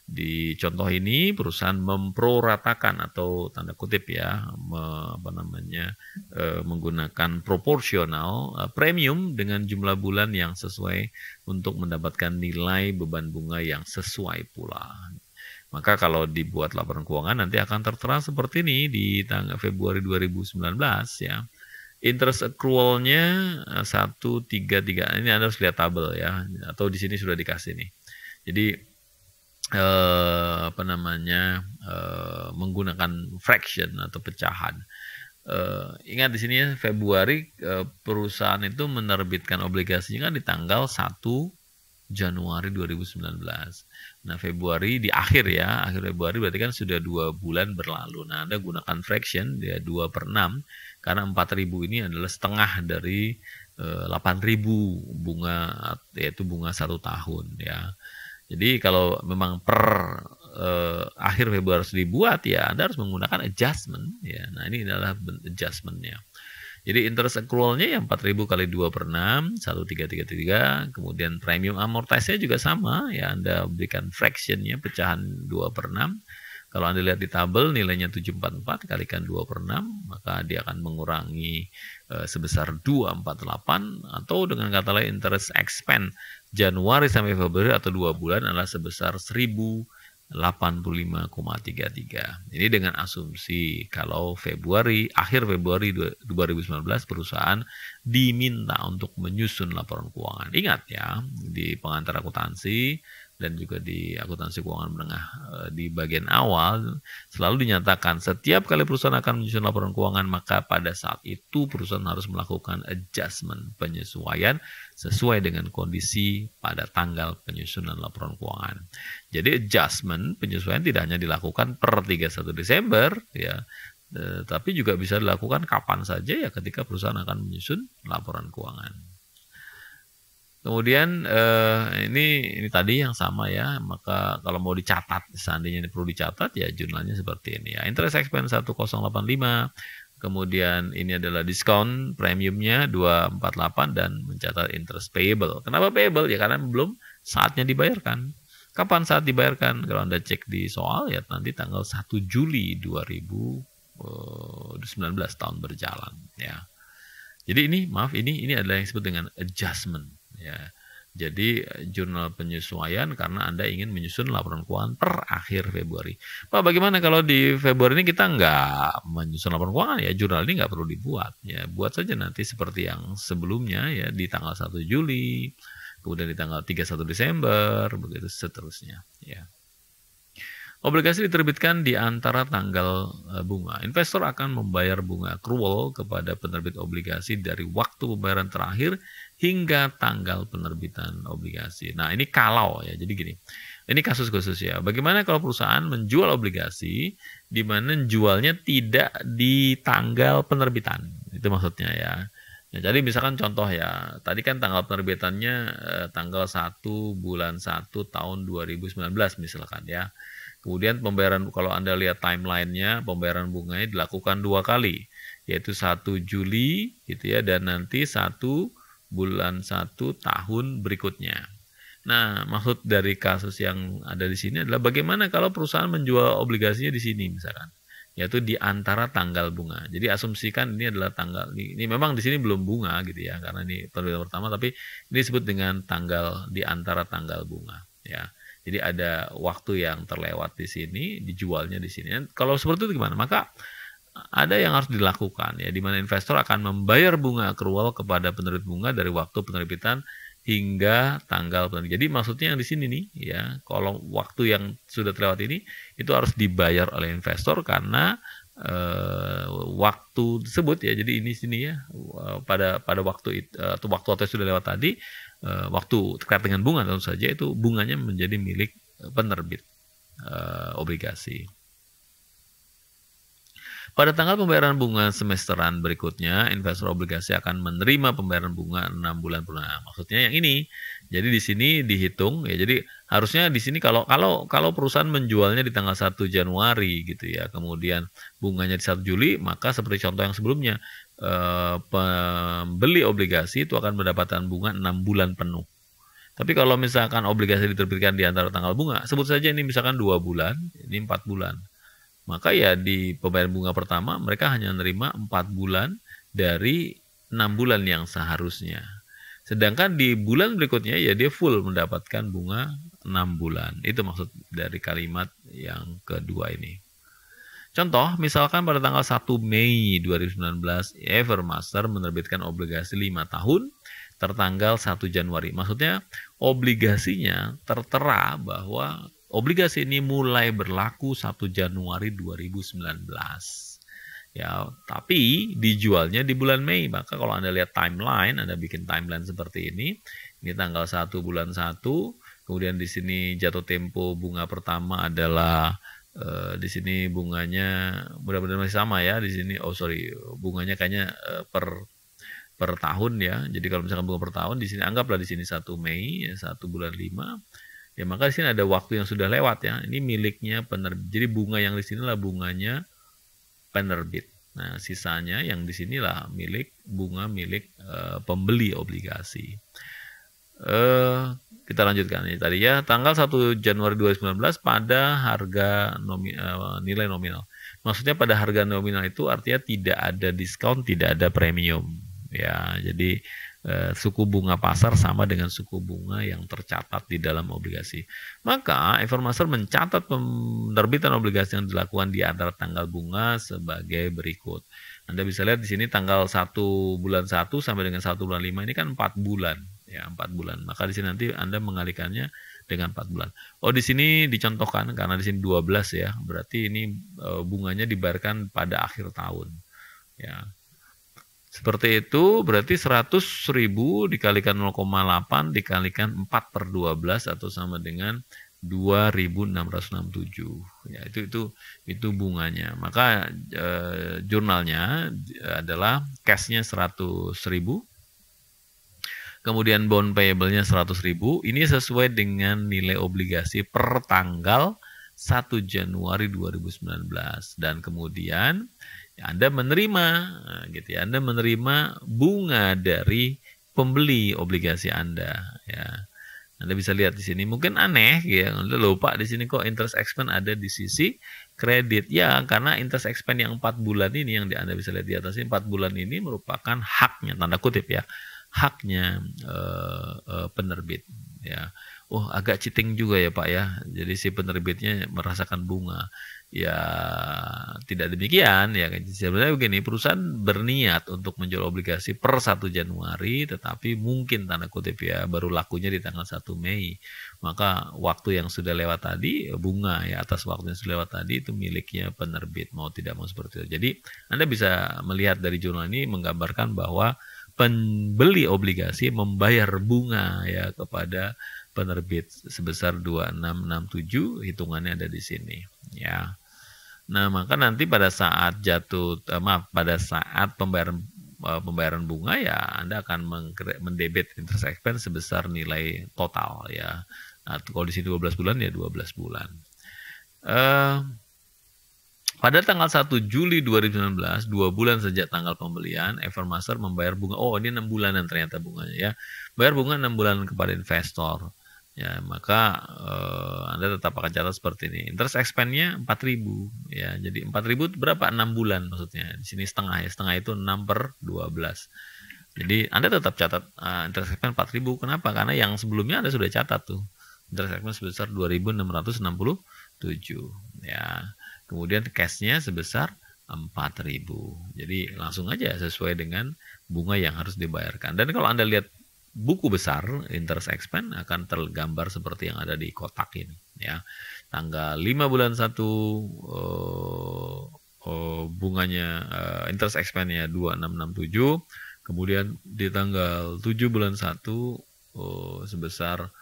Di contoh ini perusahaan memproratakan atau tanda kutip ya, menggunakan proporsional premium dengan jumlah bulan yang sesuai untuk mendapatkan nilai beban bunga yang sesuai pula. Maka kalau dibuat laporan keuangan nanti akan tertera seperti ini di tanggal Februari 2019 ya. Interest accrual-nya 133. Ini Anda harus lihat tabel ya, atau di sini sudah dikasih nih. Jadi menggunakan fraction atau pecahan. Ingat di sini ya, Februari perusahaan itu menerbitkan obligasinya kan di tanggal 1 Januari 2019. Nah, Februari di akhir ya, akhir Februari berarti kan sudah 2 bulan berlalu. Nah, Anda gunakan fraction dia 2/6 karena 4.000 ini adalah setengah dari 8.000 bunga, yaitu bunga 1 tahun ya. Jadi kalau memang per akhir Februari harus dibuat ya, Anda harus menggunakan adjustment ya. Nah, ini adalah adjustmentnya. Jadi interest accrual-nya yang 4.000 kali 2/6, 1.333, kemudian premium amortise-nya juga sama, ya Anda berikan fraction-nya, pecahan 2/6. Kalau Anda lihat di tabel nilainya 744 kalikan 2/6, maka dia akan mengurangi sebesar 248, atau dengan kata lain interest expense Januari sampai Februari atau 2 bulan adalah sebesar 1.085,33. Ini dengan asumsi kalau akhir Februari 2019 perusahaan diminta untuk menyusun laporan keuangan. Ingat ya, di pengantar akuntansi dan juga di akuntansi keuangan menengah di bagian awal selalu dinyatakan setiap kali perusahaan akan menyusun laporan keuangan, maka pada saat itu perusahaan harus melakukan adjustment, penyesuaian sesuai dengan kondisi pada tanggal penyusunan laporan keuangan. Jadi adjustment, penyesuaian tidak hanya dilakukan per 31 Desember ya, tapi juga bisa dilakukan kapan saja ya ketika perusahaan akan menyusun laporan keuangan. Kemudian ini tadi yang sama ya, maka kalau mau dicatat, seandainya ini perlu dicatat ya jurnalnya seperti ini ya. Interest expense 1085, kemudian ini adalah diskon premiumnya 248 dan mencatat interest payable. Kenapa payable? Ya karena belum saatnya dibayarkan. Kapan saat dibayarkan? Kalau Anda cek di soal ya nanti tanggal 1 Juli 2019 tahun berjalan ya. Jadi ini adalah yang disebut dengan adjustment ya. Jadi jurnal penyesuaian karena Anda ingin menyusun laporan keuangan per akhir Februari. Pak, bagaimana kalau di Februari ini kita nggak menyusun laporan keuangan? Ya jurnal ini nggak perlu dibuat. Ya buat saja nanti seperti yang sebelumnya ya, di tanggal 1 Juli, kemudian di tanggal 31 Desember, begitu seterusnya ya. Obligasi diterbitkan di antara tanggal bunga. Investor akan membayar bunga accrual kepada penerbit obligasi dari waktu pembayaran terakhir hingga tanggal penerbitan obligasi. Nah, ini kalau ya. Jadi gini. Ini kasus khusus ya. Bagaimana kalau perusahaan menjual obligasi di mana jualnya tidak di tanggal penerbitan? Itu maksudnya ya. Ya, jadi misalkan contoh ya, tadi kan tanggal penerbitannya tanggal 1 bulan 1 tahun 2019 misalkan ya. Kemudian pembayaran, kalau Anda lihat timeline-nya, pembayaran bunganya dilakukan 2 kali, yaitu 1 Juli gitu ya, dan nanti 1 bulan 1 tahun berikutnya. Nah, maksud dari kasus yang ada di sini adalah bagaimana kalau perusahaan menjual obligasinya di sini misalkan, yaitu di antara tanggal bunga. Jadi asumsikan ini adalah tanggal, ini memang di sini belum bunga gitu ya, karena ini penerbitan pertama, tapi ini disebut dengan tanggal di antara tanggal bunga ya. Jadi ada waktu yang terlewat di sini, dijualnya di sini. Kalau seperti itu gimana? Maka ada yang harus dilakukan ya, di mana investor akan membayar bunga accrual kepada penerbit bunga dari waktu penerbitan hingga tanggal penerbitan. Jadi maksudnya yang di sini nih ya, kalau waktu yang sudah terlewat ini itu harus dibayar oleh investor karena waktu tersebut ya. Jadi ini sini ya, pada waktu itu atau waktu yang sudah lewat tadi, waktu terkait dengan bunga tentu saja itu bunganya menjadi milik penerbit obligasi. Pada tanggal pembayaran bunga semesteran berikutnya, investor obligasi akan menerima pembayaran bunga 6 bulan purnama. Maksudnya yang ini. Jadi di sini dihitung ya. Jadi harusnya di sini kalau perusahaan menjualnya di tanggal 1 Januari gitu ya. Kemudian bunganya di 1 Juli, maka seperti contoh yang sebelumnya, pembeli obligasi itu akan mendapatkan bunga 6 bulan penuh. Tapi kalau misalkan obligasi diterbitkan di antara tanggal bunga, sebut saja ini misalkan 2 bulan, ini 4 bulan. Maka ya di pembayaran bunga pertama mereka hanya menerima 4 bulan dari 6 bulan yang seharusnya. Sedangkan di bulan berikutnya ya dia full mendapatkan bunga 6 bulan. Itu maksud dari kalimat yang kedua ini. Contoh, misalkan pada tanggal 1 Mei 2019 Evermaster menerbitkan obligasi 5 tahun tertanggal 1 Januari. Maksudnya obligasinya tertera bahwa obligasi ini mulai berlaku 1 Januari 2019. Ya, tapi dijualnya di bulan Mei. Maka kalau Anda lihat timeline, Anda bikin timeline seperti ini tanggal 1 bulan 1, kemudian di sini jatuh tempo bunga pertama adalah di sini bunganya mudah-mudahan masih sama ya. Di sini bunganya kayaknya per tahun ya. Jadi kalau misalkan bunga per tahun di sini anggaplah di sini 1 Mei ya, 1 bulan 5. Ya maka di sini ada waktu yang sudah lewat ya. Ini miliknya penerbit. Jadi bunga yang di sinilah bunganya penerbit. Nah, sisanya yang di sinilah bunga milik pembeli obligasi. Kita lanjutkan ini tadi ya, tanggal 1 Januari 2019 pada harga nilai nominal. Maksudnya pada harga nominal itu artinya tidak ada diskon, tidak ada premium ya. Jadi suku bunga pasar sama dengan suku bunga yang tercatat di dalam obligasi. Maka Evermaster mencatat penerbitan obligasi yang dilakukan di antara tanggal bunga sebagai berikut. Anda bisa lihat di sini tanggal 1 bulan 1 sampai dengan 1 bulan 5 ini kan 4 bulan. Ya, 4 bulan. Maka di sini nanti Anda mengalikannya dengan 4 bulan. Oh, di sini dicontohkan karena di sini 12 ya. Berarti ini bunganya dibayarkan pada akhir tahun. Ya. Seperti itu, berarti 100.000 dikalikan 0,8 dikalikan 4/12 atau sama dengan 2.667. Ya, itu bunganya. Maka jurnalnya adalah cashnya 100.000. Kemudian bond payable-nya 100.000. Ini sesuai dengan nilai obligasi per tanggal 1 Januari 2019. Dan kemudian Anda menerima gitu ya. Anda menerima bunga dari pembeli obligasi Anda ya. Anda bisa lihat di sini. Mungkin aneh ya, Anda lupa di sini kok interest expense ada di sisi kredit. Ya, karena interest expense yang 4 bulan ini yang Anda bisa lihat di atas ini 4 bulan ini merupakan haknya tanda kutip ya. Haknya penerbit ya. Oh, agak cheating juga ya Pak ya. Jadi si penerbitnya merasakan bunga. Ya, tidak demikian ya. Sebenarnya begini, perusahaan berniat untuk menjual obligasi per 1 Januari, tetapi mungkin tanda kutip ya baru lakunya di tanggal 1 Mei. Maka waktu yang sudah lewat tadi, bunga ya atas waktu yang sudah lewat tadi itu miliknya penerbit, mau tidak mau seperti itu. Jadi Anda bisa melihat dari jurnal ini menggambarkan bahwa pembeli obligasi membayar bunga ya kepada penerbit sebesar 2667, hitungannya ada di sini ya. Nah, maka nanti pada saat pada saat pembayaran bunga ya Anda akan mendebit interest expense sebesar nilai total ya. Nah, kalau di sini 12 bulan ya 12 bulan. Pada tanggal 1 Juli 2019, 2 bulan sejak tanggal pembelian, Evermaster membayar bunga. Oh, ini 6 bulanan ternyata bunganya ya. Bayar bunga 6 bulan kepada investor. Ya, maka Anda tetap akan catat seperti ini. Interest expense-nya 4.000 ya. Jadi 4.000 itu berapa? 6 bulan maksudnya. Di sini setengah ya. Setengah itu 6/12. Jadi Anda tetap catat interest expense 4.000. Kenapa? Karena yang sebelumnya Anda sudah catat tuh. Interest expense sebesar 2.667 ya. Kemudian cash-nya sebesar 4.000. Jadi langsung aja sesuai dengan bunga yang harus dibayarkan. Dan kalau Anda lihat buku besar interest expense akan tergambar seperti yang ada di kotak ini ya. Tanggal 5 bulan 1 bunganya interest expense-nya 2.667. Kemudian di tanggal 7 bulan 1 sebesar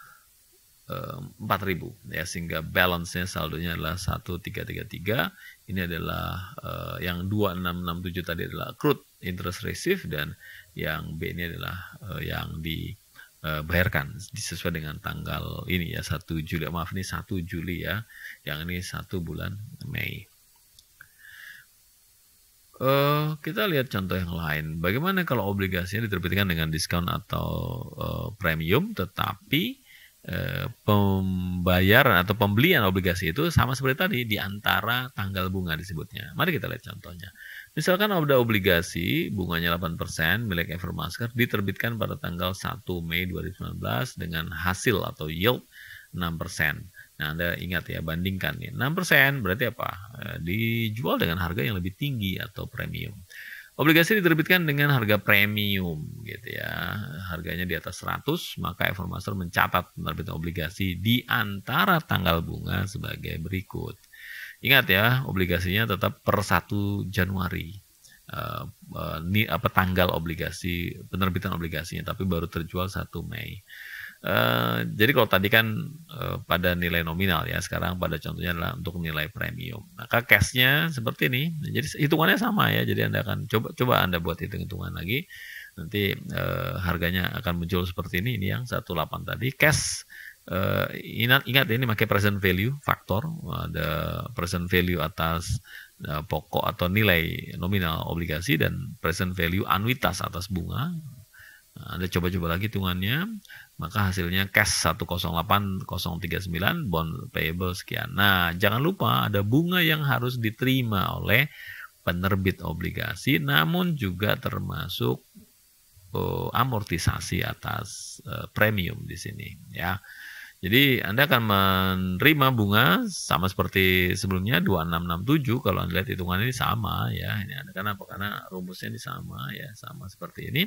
4.000 ya, sehingga balance-nya saldonya adalah 1333. Ini adalah yang 2667 tadi adalah accrued interest received, dan yang B ini adalah yang dibayarkan sesuai dengan tanggal ini ya, 1 Juli. Maaf, ini 1 Juli ya. Yang ini 1 bulan Mei. Kita lihat contoh yang lain. Bagaimana kalau obligasinya diterbitkan dengan diskon atau premium, tetapi pembayaran atau pembelian obligasi itu sama seperti tadi, di antara tanggal bunga disebutnya. Mari kita lihat contohnya. Misalkan ada obligasi bunganya 8% milik Evermaster diterbitkan pada tanggal 1 Mei 2019 dengan hasil atau yield 6%. Nah, Anda ingat ya, bandingkan nih. 6% berarti apa? Dijual dengan harga yang lebih tinggi atau premium. Obligasi diterbitkan dengan harga premium gitu ya. Harganya di atas 100, maka Evermaster mencatat penerbitan obligasi di antara tanggal bunga sebagai berikut. Ingat ya, obligasinya tetap per 1 Januari. Tanggal obligasi, penerbitan obligasinya, tapi baru terjual 1 Mei. Jadi kalau tadi kan pada nilai nominal ya, sekarang pada contohnya adalah untuk nilai premium. Maka cashnya seperti ini. Jadi hitungannya sama ya. Jadi Anda akan coba Anda buat hitungan lagi. Nanti harganya akan muncul seperti ini. Ini yang 18 tadi. Cash, ingat ini pakai present value faktor. Ada present value atas pokok atau nilai nominal obligasi, dan present value anuitas atas bunga. Nah, Anda coba-coba lagi hitungannya, maka hasilnya cash 108.039, bond payable sekian. Nah, jangan lupa ada bunga yang harus diterima oleh penerbit obligasi, namun juga termasuk amortisasi atas premium di sini ya. Jadi Anda akan menerima bunga sama seperti sebelumnya 2667. Kalau Anda lihat hitungan ini sama ya. Ini kenapa? Karena rumusnya ini sama ya, sama seperti ini.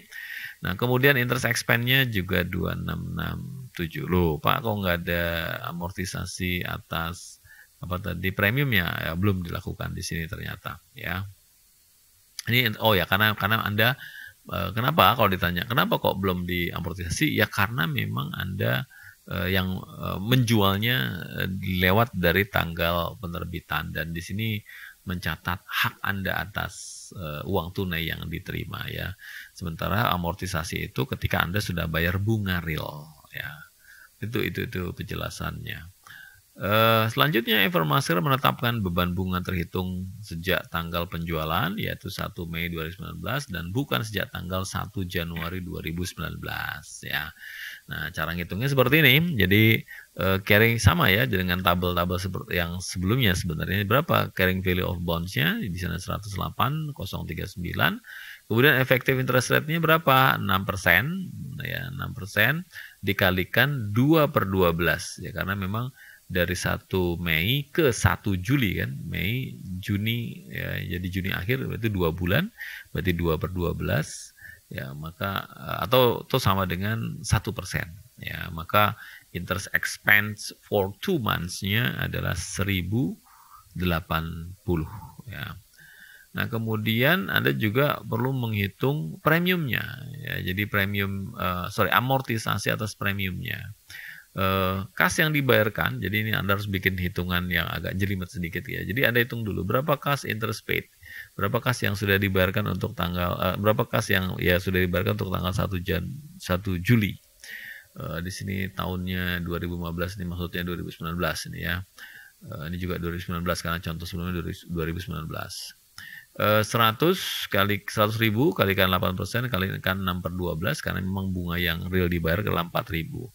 Nah, kemudian interest expense-nya juga 2667. Loh, Pak, kok nggak ada amortisasi atas apa tadi premiumnya? Ya, belum dilakukan di sini ternyata ya. Ini karena Anda kenapa kalau ditanya kenapa kok belum diamortisasi? Ya karena memang Anda yang menjualnya lewat dari tanggal penerbitan, dan di sini mencatat hak Anda atas uang tunai yang diterima ya. Sementara amortisasi itu ketika Anda sudah bayar bunga real ya. Itu penjelasannya. Selanjutnya Evermaster menetapkan beban bunga terhitung sejak tanggal penjualan yaitu 1 Mei 2019 dan bukan sejak tanggal 1 Januari 2019 ya. Nah, cara ngitungnya seperti ini. Jadi carrying sama ya dengan tabel-tabel seperti yang sebelumnya. Sebenarnya berapa carrying value of bonds-nya? Di sana 108.039. Kemudian effective interest rate-nya berapa? 6% ya, 6% dikalikan 2/12 ya, karena memang dari 1 Mei ke 1 Juli kan, Mei, Juni ya, jadi Juni akhir berarti 2 bulan, berarti 2/12 ya, maka atau sama dengan 1% ya, maka interest expense for 2 months-nya adalah 1.080 ya. Nah, kemudian Anda juga perlu menghitung premiumnya ya, jadi amortisasi atas premiumnya. Kas yang dibayarkan, jadi ini Anda harus bikin hitungan yang agak jelimet sedikit ya. Jadi Anda hitung dulu berapa kas interest paid, berapa kas yang sudah dibayarkan untuk tanggal berapa kas yang ya sudah dibayarkan untuk tanggal 1 Juli. Di sini tahunnya 2015, ini maksudnya 2019 ini ya. Ini juga 2019 karena contoh sebelumnya 2019. 100 kali 100.000 kalikan 8% kalikan 6/12 karena memang bunga yang real dibayar ke 4.000.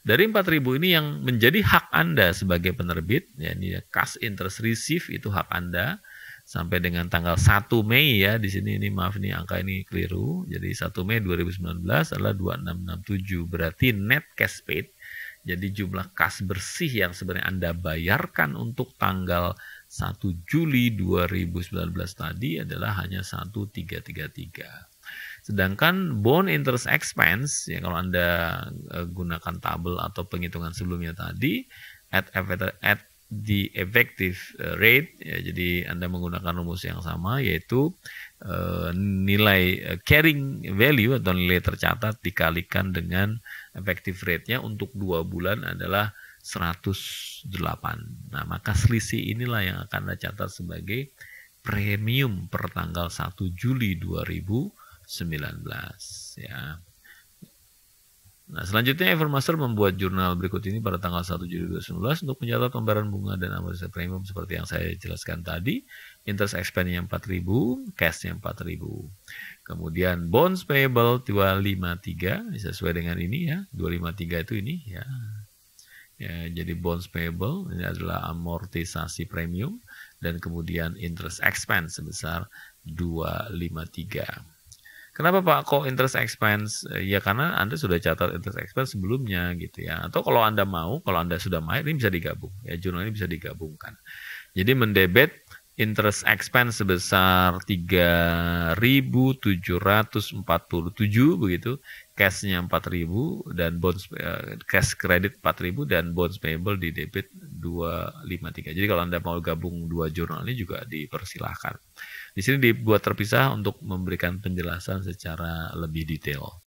Dari 4.000 ini yang menjadi hak Anda sebagai penerbit, ya ini cash interest receive itu hak Anda sampai dengan tanggal 1 Mei ya. Di sini ini maaf nih angka ini keliru. Jadi 1 Mei 2019 adalah 2667. Berarti net cash paid. Jadi jumlah kas bersih yang sebenarnya Anda bayarkan untuk tanggal 1 Juli 2019 tadi adalah hanya 1.333. Sedangkan bond interest expense, ya kalau Anda gunakan tabel atau penghitungan sebelumnya tadi, at the effective rate, ya, jadi Anda menggunakan rumus yang sama, yaitu nilai carrying value atau nilai tercatat dikalikan dengan effective rate-nya untuk 2 bulan adalah 108. Nah, maka selisih inilah yang akan Anda catat sebagai premium per tanggal 1 Juli 2019 ya. Nah, selanjutnya Evermaster membuat jurnal berikut ini pada tanggal 1 Juli 2019 untuk mencatat pembayaran bunga dan amortisasi premium seperti yang saya jelaskan tadi. Interest expense-nya 4.000, cash-nya 4.000. Kemudian bonds payable 253 sesuai dengan ini ya. 253 itu ini ya. Ya, jadi bonds payable ini adalah amortisasi premium dan kemudian interest expense sebesar 253. Kenapa Pak kok interest expense? Ya karena Anda sudah catat interest expense sebelumnya gitu ya. Atau kalau Anda mau, kalau Anda sudah mahir ini bisa digabung. Ya jurnal ini bisa digabungkan. Jadi mendebet interest expense sebesar 3.747 begitu, cash-nya 4.000 dan bonds cash kredit 4.000 dan bonds payable di debit 253. Jadi kalau Anda mau gabung dua jurnal ini juga dipersilahkan. Di sini dibuat terpisah untuk memberikan penjelasan secara lebih detail.